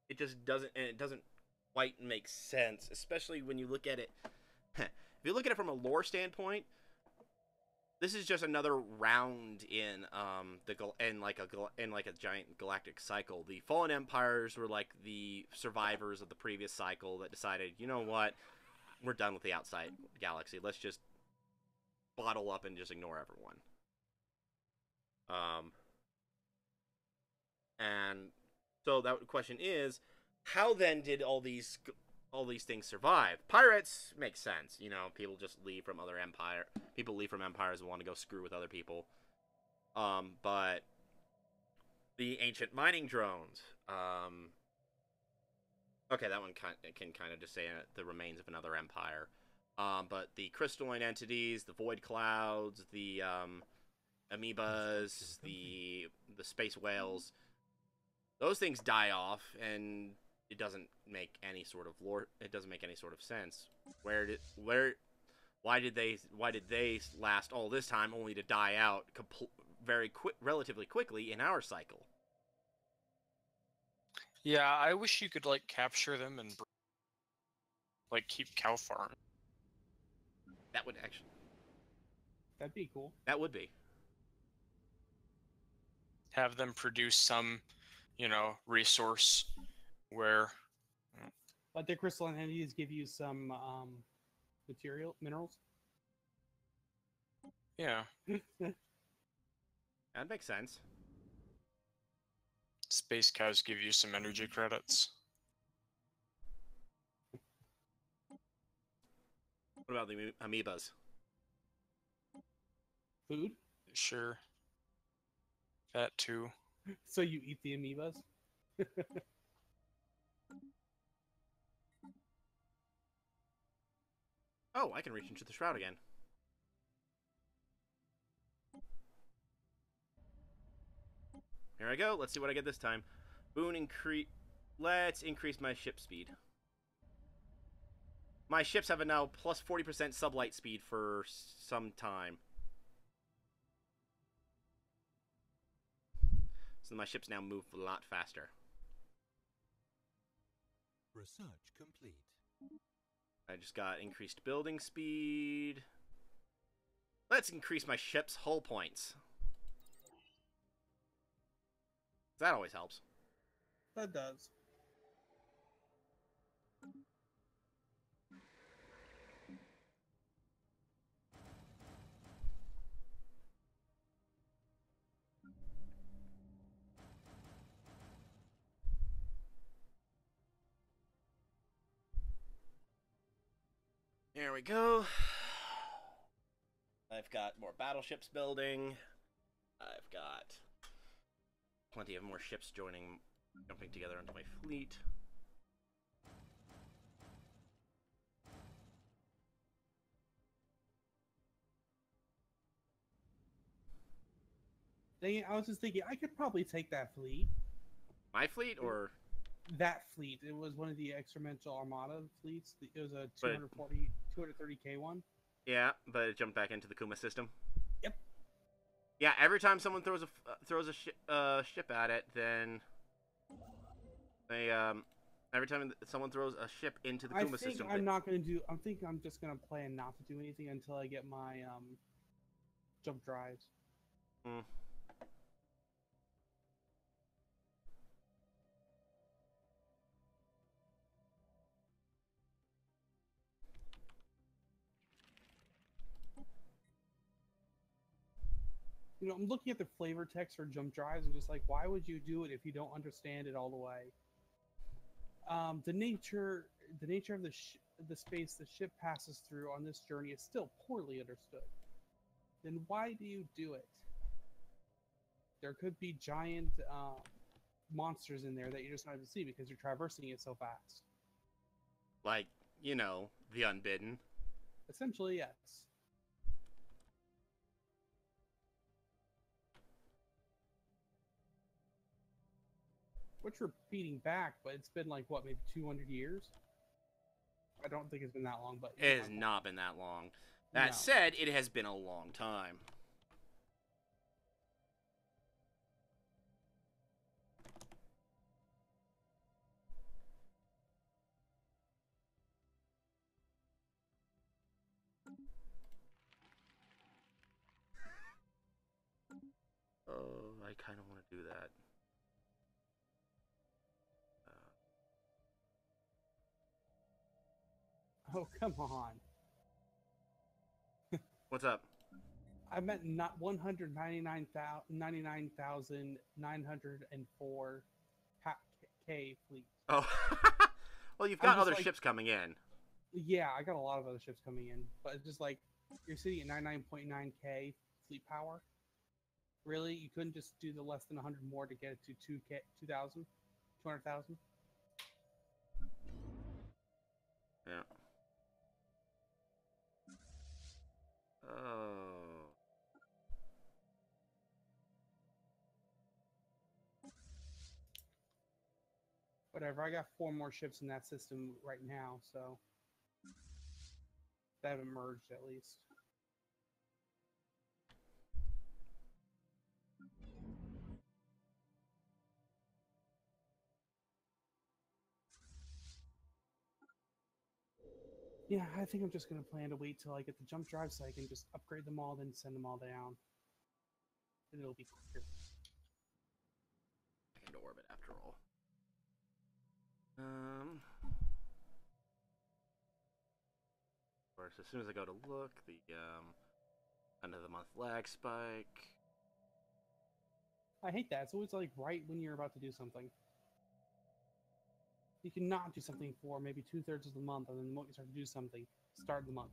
it just doesn't quite make sense, especially when you look at it. If you look at it from a lore standpoint, this is just another round in a giant galactic cycle. The fallen empires were like the survivors of the previous cycle that decided, you know what, we're done with the outside galaxy. Let's just bottle up and just ignore everyone. And so that question is, how then did all these things survive? Pirates make sense. You know, people just leave from other empire. People leave from empires and want to go screw with other people. But the ancient mining drones. Okay, that one can kind of just say the remains of another empire. But the crystalline entities, the void clouds, the amoebas, the space whales, those things die off, and it doesn't make any sort of lore. It doesn't make any sort of sense. Why did they last all this time only to die out relatively quickly in our cycle? Yeah, I wish you could like capture them and like keep cow farm. That would actually. That'd be cool. That would be. Have them produce some, resource where. But the crystalline entities give you some minerals. Yeah. That makes sense. Space cows give you some energy credits. What about the amoebas? Food. Sure. That too. So you eat the amoebas? Oh, I can reach into the shroud again. Here I go. Let's see what I get this time. Let's increase my ship speed. My ships have a now plus 40% sublight speed for some time. So my ships now move a lot faster. Research complete. I just got increased building speed. Let's increase my ship's hull points. That always helps. That does. There we go. I've got more battleships building. I've got plenty of more ships jumping together into my fleet. Dang it, I was just thinking I could probably take that fleet. My fleet, or That fleet. It was one of the experimental Armada fleets. It was a 230K one. yeah, but it jumped back into the Kuma system. Yep. Yeah, every time someone throws a ship at it, then every time someone throws a ship into the Kuma system. I'm thinking I'm just gonna plan not to do anything until I get my jump drives. Hmm. I'm looking at the flavor text for jump drives and just like, why would you do it if you don't understand it all the way? The nature of the space the ship passes through on this journey is still poorly understood. Then why do you do it? There could be giant monsters in there that you're just not able to see because you're traversing it so fast. Like, the Unbidden. Essentially, yes. Which we're beating back, but it's been like, what, maybe 200 years? I don't think it's been that long, but... It has not been that long. That said, it has been a long time. Oh, I kind of want to do that. Oh, come on. What's up? I meant not 199,904 K fleet. Oh, well, you've got other ships coming in. Yeah, I got a lot of other ships coming in, but it's just like, you're sitting at 99.9K fleet power. Really? You couldn't just do the less than 100 more to get it to 2,000? 200,000? Yeah. Oh. Whatever, I got 4 more ships in that system right now, so... They haven't merged, at least. Yeah, I think I'm just going to plan to wait till I get the jump drive so I can just upgrade them all, then send them all down. And it'll be quicker. Into orbit, after all. Of course, as soon as I go to look, the end of the month lag spike. I hate that. It's always like right when you're about to do something. You cannot do something for maybe 2/3 of the month, and then the moment you start to do something, start the month.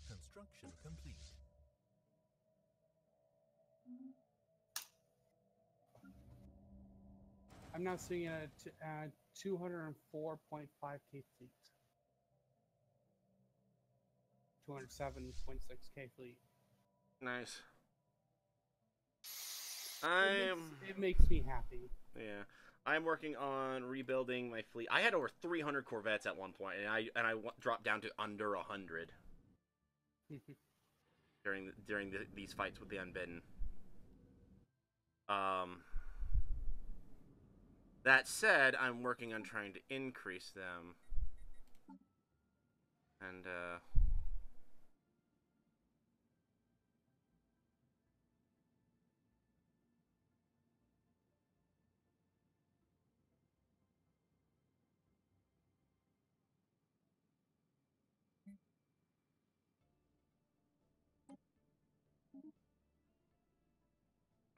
Construction complete. I'm now sitting at 204.5K fleet. 207.6K fleet. Nice. It makes me happy. Yeah. I'm working on rebuilding my fleet. I had over 300 Corvettes at one point, and I dropped down to under 100 during these fights with the Unbidden. That said, I'm working on trying to increase them. And,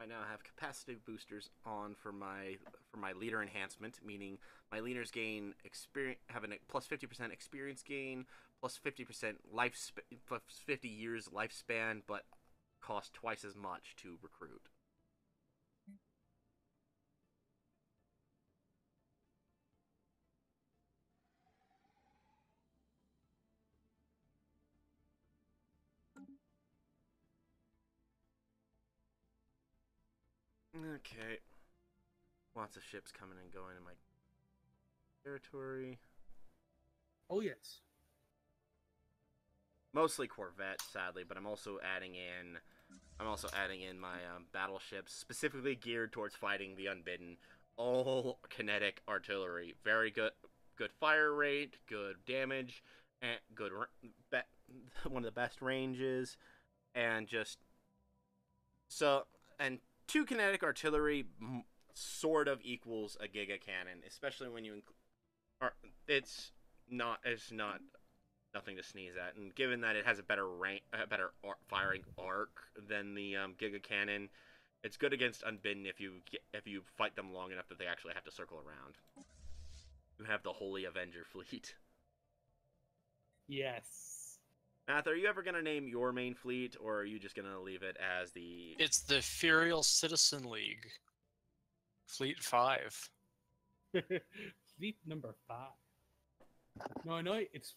I now have capacity boosters on for my leader enhancement, meaning my leaders gain experience, have a plus 50% experience gain, plus 50% plus 50 years lifespan, but cost twice as much to recruit. Okay. Lots of ships coming and going in my territory. Oh, yes. Mostly Corvettes, sadly, but I'm also adding in my battleships, specifically geared towards fighting the Unbidden. All kinetic artillery. Very good fire rate, good damage, and one of the best ranges, and just So, and 2 kinetic artillery sort of equals a giga cannon, especially when you it's not nothing to sneeze at. And given that it has a better firing arc than the giga cannon, it's good against Unbidden if you fight them long enough that they actually have to circle around. You have the Holy Avenger fleet. Yes. Math, are you ever going to name your main fleet, or are you just going to leave it as the... It's the Furial Citizen League. Fleet 5. Fleet number 5. No, it's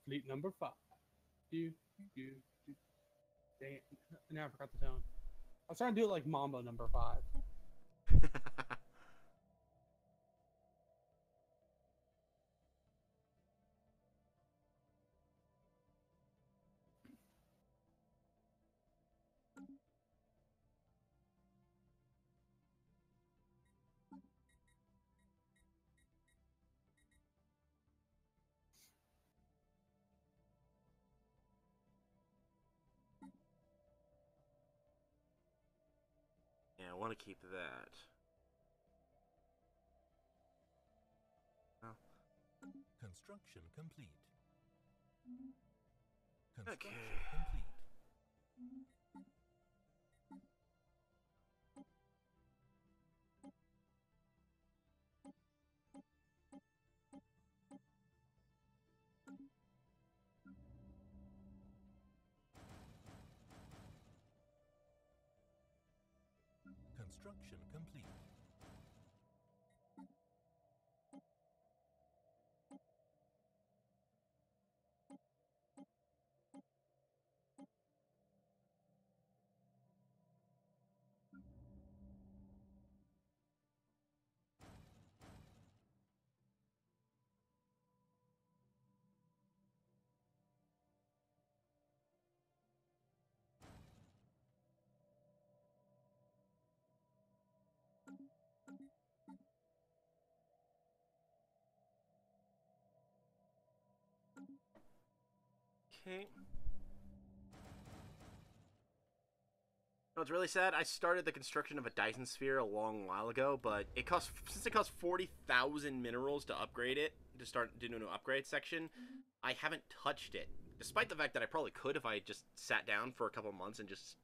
fleet number 5. Do. Dang it. Now I forgot the tone. I was trying to do it like Mambo number 5. Yeah, I want to keep that. Oh. Construction complete. Okay. Construction complete. Construction complete. Okay. No, it's really sad. I started the construction of a Dyson Sphere a long while ago, but since it costs 40,000 minerals to upgrade it, to start doing an upgrade section, I haven't touched it. Despite the fact that I probably could if I just sat down for a couple months and just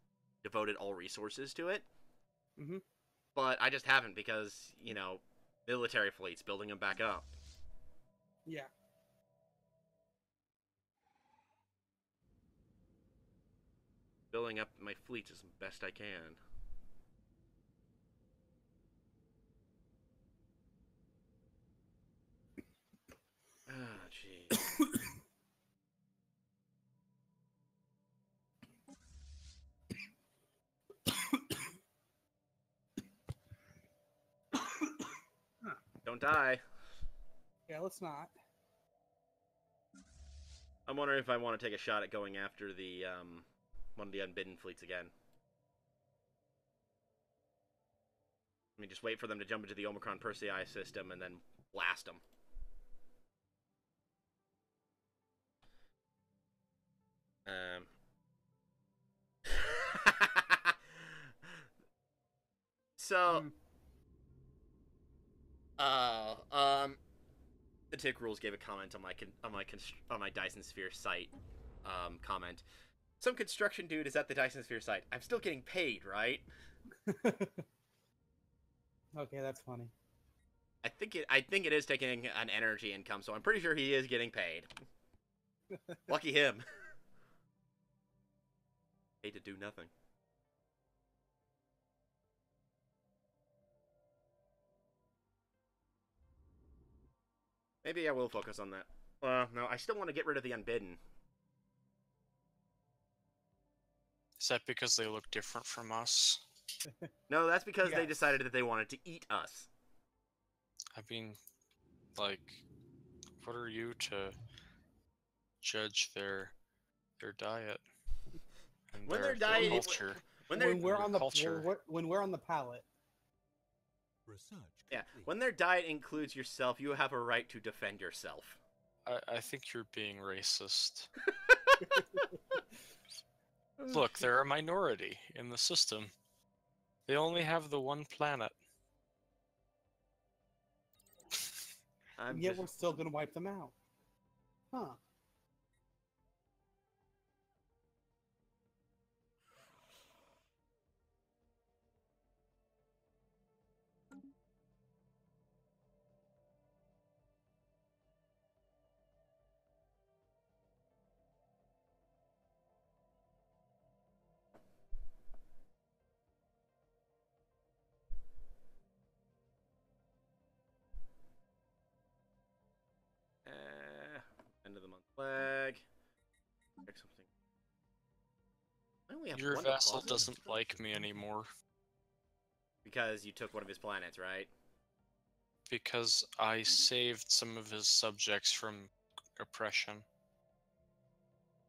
devoted all resources to it. Mm-hmm. But I just haven't because, military fleets, building them back up. Yeah. Building up my fleets as best I can. Ah, jeez. Don't die. Yeah, let's not. I'm wondering if I want to take a shot at going after the one of the Unbidden fleets again. Let me just wait for them to jump into the Omicron Persei system and then blast them. So, the Tick Rules gave a comment on my Dyson Sphere site. Comment. Some construction dude is at the Dyson Sphere site. I'm still getting paid, right? Okay, that's funny. I think it is taking an energy income, so I'm pretty sure he is getting paid. Lucky him. Paid to do nothing. Maybe I will focus on that. No, I still want to get rid of the Unbidden. Is that because they look different from us? No, that's because they Yes. decided that they wanted to eat us. I mean, like, what are you to judge their diet and When their their diet- culture? When we're on the culture. when we're on the pallet. Research Yeah, complete. when their diet includes yourself, you have a right to defend yourself. I think you're being racist. Look, they're a minority in the system. They only have the one planet. Yet we're still gonna wipe them out. Huh. End of the month flag. Check something. I only have Your one vassal deposit? doesn't like me anymore Because you took one of his planets, right? because I saved some of his subjects from oppression.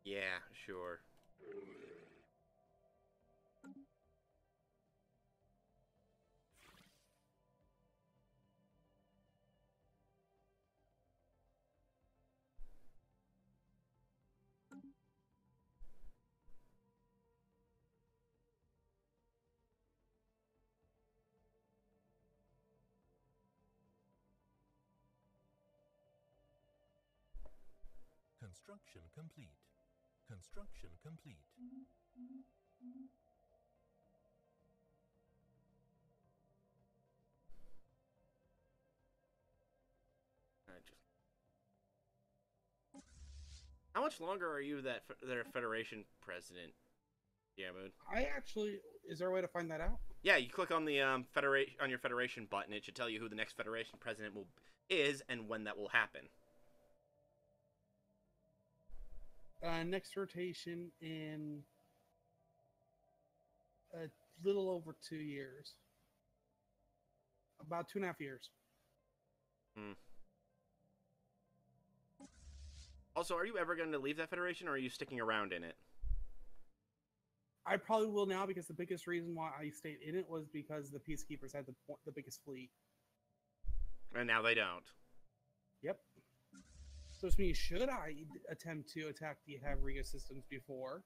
Yeah, sure. Construction complete. Construction complete. Alright, just... How much longer are you their Federation president, Diarmuid? I actually, is there a way to find that out? Yeah, you click on the Federation on your Federation button. It should tell you who the next Federation president is and when that will happen. Next rotation in a little over 2 years. About 2.5 years. Also, are you ever going to leave that Federation, or are you sticking around in it? I probably will now because the biggest reason why I stayed in it was because the Peacekeepers had the biggest fleet. And now they don't. Yep. So which means should I attempt to attack the Havriga systems before,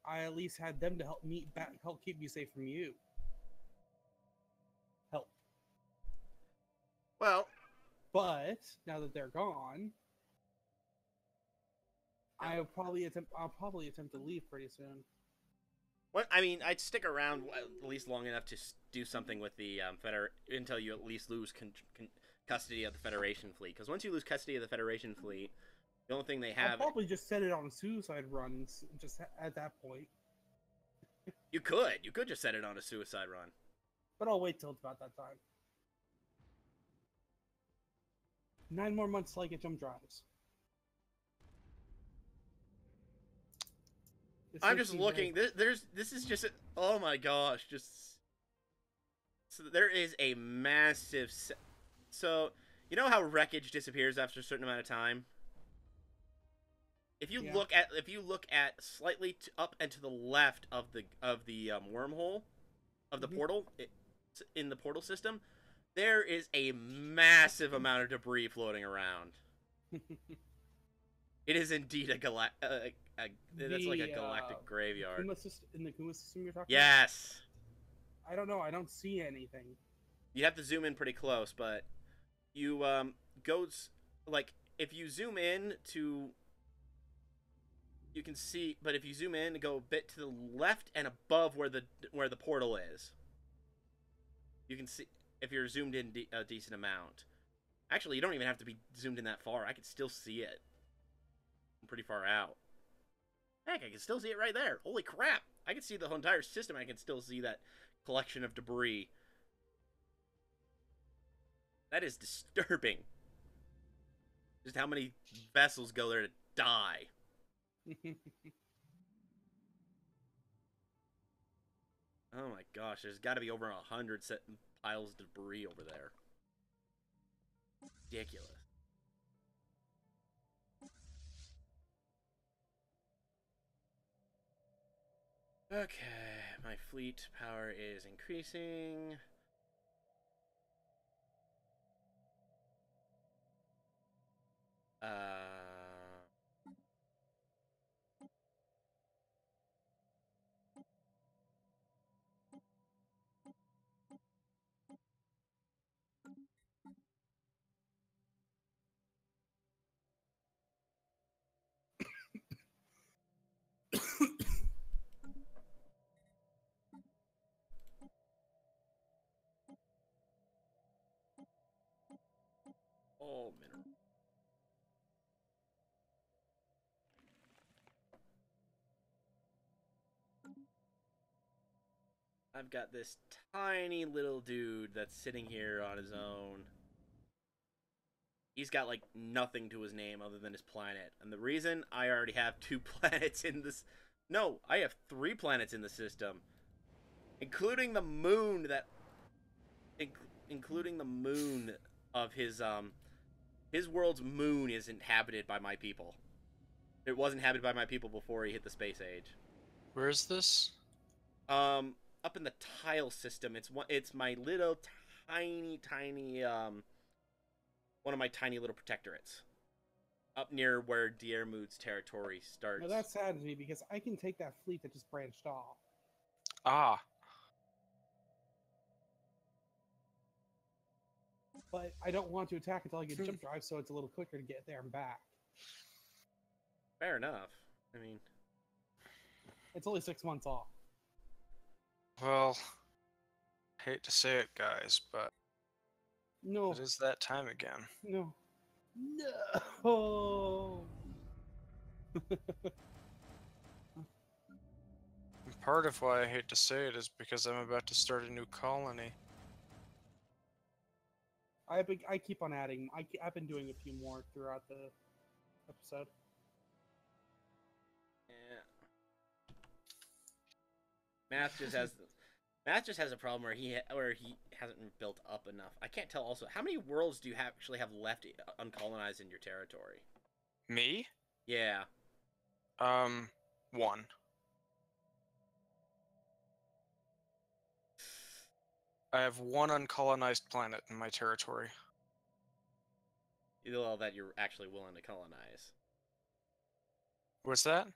I at least had them to help keep me safe from you. Help. Well, but now that they're gone, I'll probably attempt to leave pretty soon. well, I mean, I'd stick around at least long enough to do something with the until you at least lose custody of the Federation fleet. Because once you lose custody of the Federation fleet, the only thing they have... I'll probably just set it on a suicide run just at that point. You could just set it on a suicide run. But I'll wait till it's about that time. 9 more months till I get jump drives. I'm just looking. This is just. Oh my gosh! So there is a massive. So you know how wreckage disappears after a certain amount of time. If you look at slightly up and to the left of the wormhole of the portal in the portal system, there is a massive amount of debris floating around. It is indeed a that's like a galactic graveyard. In the Kuma system you're talking Yes. about? I don't know. I don't see anything. You have to zoom in pretty close, but you if you zoom in to, you can see. But if you zoom in and go a bit to the left and above where the portal is, you can see if you're zoomed in a decent amount. Actually, you don't even have to be zoomed in that far. I can still see it. I'm pretty far out. Heck, I can still see it right there. Holy crap! I can see the whole entire system. I can still see that collection of debris. That is disturbing. Just how many vessels go there to die. Oh my gosh, there's got to be over 100 piles of debris over there. Ridiculous. Okay, my fleet power is increasing. all mineral. I've got this tiny little dude that's sitting here on his own. He's got, like, nothing to his name other than his planet. And the reason I already have 2 planets in this... No, I have 3 planets in the system. Including the moon that... including the moon of his, His world's moon is inhabited by my people. It was inhabited by my people before he hit the space age. Where is this? Up in the tile system. It's my little tiny, one of my tiny little protectorates. Up near where Diermud's territory starts. Now that saddens me because I can take that fleet that just branched off. Ah. But I don't want to attack until I get jump drive, so it's a little quicker to get there and back. Fair enough. I mean... It's only 6 months off. Well, hate to say it, guys, but No. it is that time again. No. No. And part of why I hate to say it is because I'm about to start a new colony. I keep on adding. I've been doing a few more throughout the episode. Yeah. Math just has a problem where he hasn't built up enough. I can't tell. Also, how many worlds do you actually have left uncolonized in your territory? Me? Yeah. 1. I have 1 uncolonized planet in my territory. All that you're actually willing to colonize. What's that?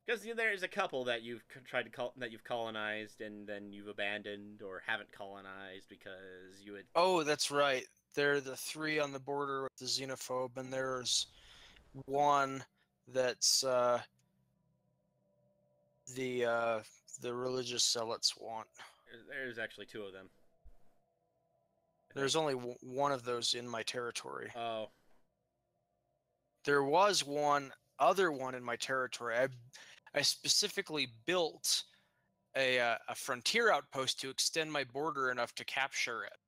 Because there's a couple that you've tried to that you've colonized and then you've abandoned or haven't colonized because you had. Oh, that's right. There are the 3 on the border with the xenophobe, and there's 1 that's the religious zealots want. There's actually 2 of them. There's only 1 of those in my territory. Oh. There was one other one in my territory. I specifically built a frontier outpost to extend my border enough to capture it.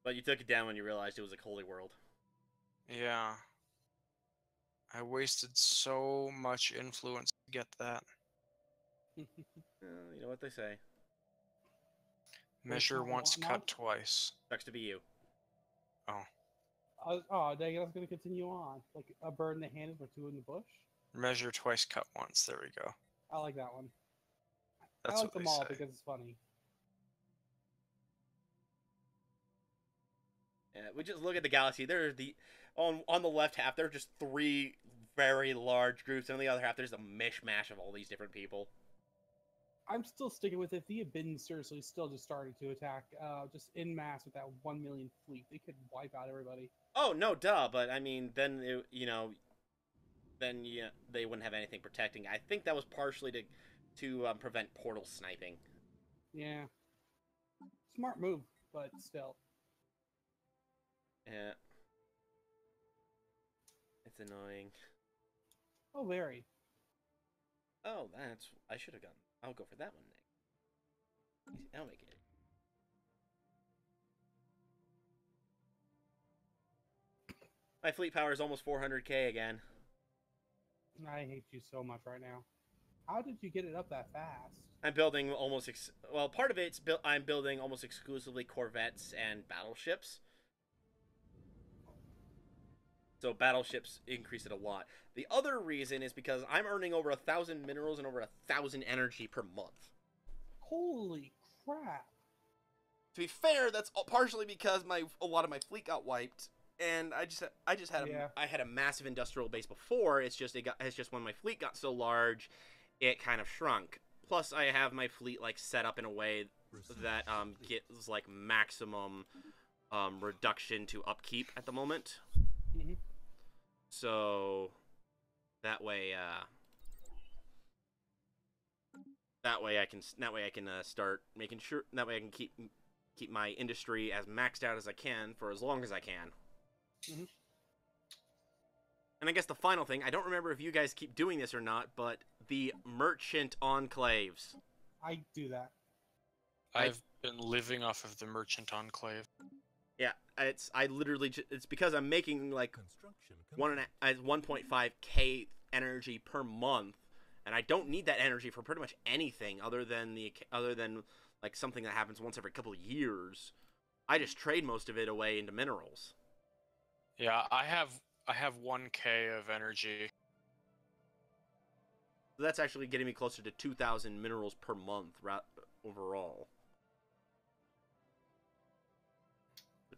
But you took it down when you realized it was a holy world. Yeah. I wasted so much influence to get that. You know what they say. Measure not once, not- cut twice. Sucks to be you. Oh, dang it! I was going to continue on. Like a bird in the hand but 2 in the bush. Measure twice, cut once. There we go. I like that one. That's I like what them they all say. because it's funny. Yeah, we just look at the galaxy. There's on the left half. There are just 3 very large groups, and on the other half, there's a mishmash of all these different people. I'm still sticking with it. If the Abin seriously still just started to attack, just en masse with that 1 million fleet, they could wipe out everybody. Oh no, duh. But I mean, then they wouldn't have anything protecting. I think that was partially to prevent portal sniping. Yeah. Smart move, but still. Yeah. It's annoying. Oh, very. Oh, I should have gone. I'll go for that one next. I'll make it. My fleet power is almost 400k again. I hate you so much right now. How did you get it up that fast? I'm building almost well, part of it's I'm building almost exclusively corvettes and battleships. So battleships increase it a lot. The other reason is because I'm earning over 1,000 minerals and over 1,000 energy per month. Holy crap! To be fair, that's partially because a lot of my fleet got wiped, and I just had I had a massive industrial base before. It's just when my fleet got so large, it kind of shrunk. Plus, I have my fleet like set up in a way that gets like maximum reduction to upkeep at the moment. Mm-hmm. So that way I can start making sure that way I can keep my industry as maxed out as I can for as long as I can. Mhm. And I guess the final thing, I don't remember if you guys keep doing this or not, but the merchant enclaves. I do that. I've been living off of the Merchant Enclave. Yeah, I literally it's because I'm making like Construction complete. 1.5k energy per month, and I don't need that energy for pretty much anything other than like something that happens once every couple of years. I just trade most of it away into minerals. Yeah, I have 1k of energy. So that's actually getting me closer to 2,000 minerals per month overall.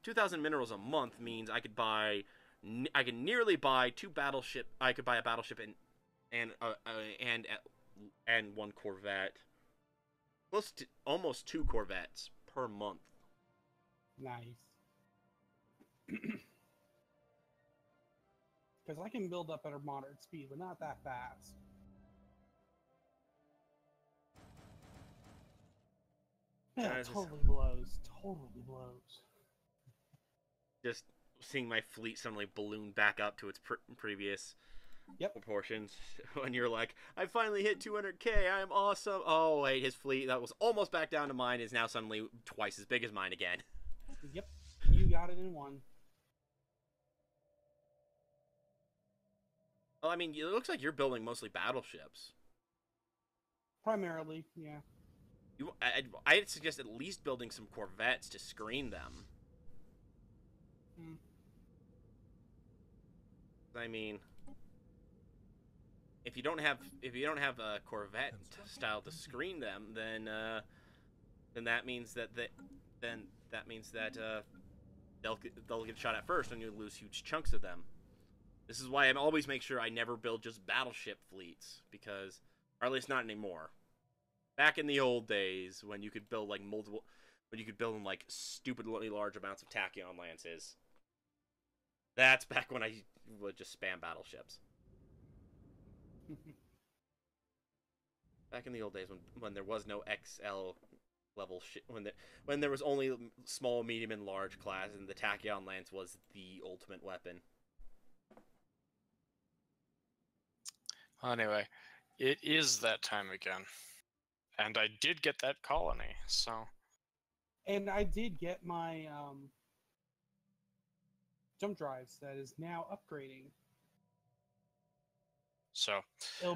2,000 minerals a month means I could nearly buy two battleship. I could buy a battleship and one Corvette. Close to almost 2 Corvettes per month. Nice. Because I can build up at a moderate speed, but not that fast. Yeah, Guys, totally blows. Totally blows. Just seeing my fleet suddenly balloon back up to its previous proportions. When you're like, I finally hit 200k, I'm awesome. Oh wait, his fleet that was almost back down to mine is now suddenly twice as big as mine again. Yep, you got it in one. Well, I mean, it looks like you're building mostly battleships. Primarily, yeah. I'd suggest at least building some Corvettes to screen them. I mean, if you don't have a Corvette style to screen them, then that means that they'll get shot at first, and you lose huge chunks of them. This is why I always make sure I never build just battleship fleets, because, or at least not anymore. Back in the old days, when you could build like like stupidly large amounts of tachyon lances. That's back when I would just spam battleships. Back in the old days when there was no XL level shit, when there was only small, medium, and large class, and the tachyon lance was the ultimate weapon. Anyway, it is that time again. And I did get that colony, so... And I did get my jump drives that is now upgrading. So, It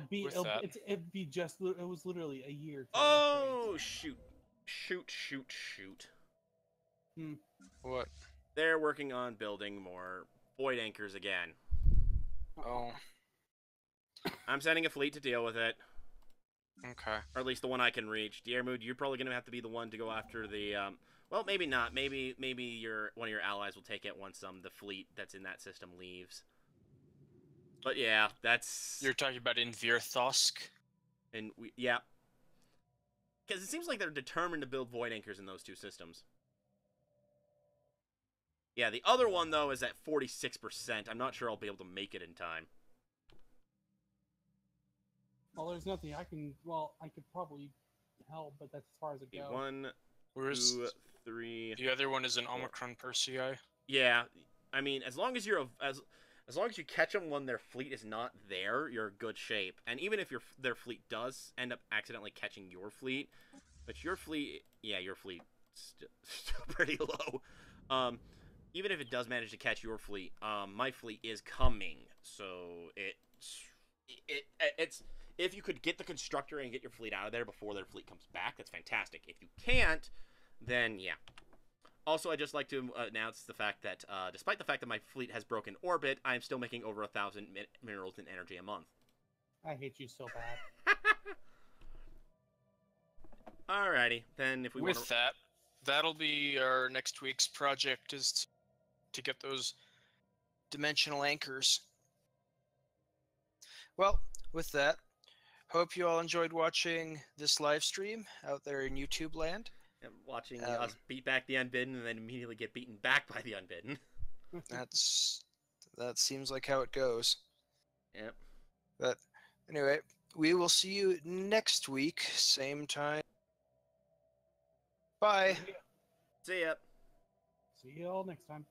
was literally a year. Oh, shoot. what? They're working on building more void anchors again. Oh, I'm sending a fleet to deal with it. okay. Or at least the one I can reach. Diermood, you're probably going to have to be the one to go after the, well, maybe not. Maybe one of your allies will take it once the fleet that's in that system leaves. But yeah, that's... You're talking about in Virthosk? And yeah. Because it seems like they're determined to build void anchors in those two systems. Yeah, the other one, though, is at 46%. I'm not sure I'll be able to make it in time. Well, there's nothing I can... Well, I could probably help, but that's as far as it goes. 1, Where's 2, 3... The other one is an Omicron Persei. Yeah, I mean, as long as you're... As long as you catch them when their fleet is not there, you're in good shape. And even if their fleet does end up accidentally catching your fleet, but your fleet... Yeah, your fleet still pretty low. Even if it does manage to catch your fleet, my fleet is coming. So it's if you could get the constructor and get your fleet out of there before their fleet comes back, that's fantastic. If you can't, then yeah. Also, I'd just like to announce the fact that despite the fact that my fleet has broken orbit, I'm still making over 1,000 minerals and energy a month. I hate you so bad. Alrighty, then if we With that, that'll be our next week's project, is to get those dimensional anchors. Well, with that, hope you all enjoyed watching this live stream out there in YouTube land. And watching us beat back the Unbidden and then immediately get beaten back by the Unbidden. That seems like how it goes. Yep. But anyway, we will see you next week, same time. Bye. See ya. See you all next time.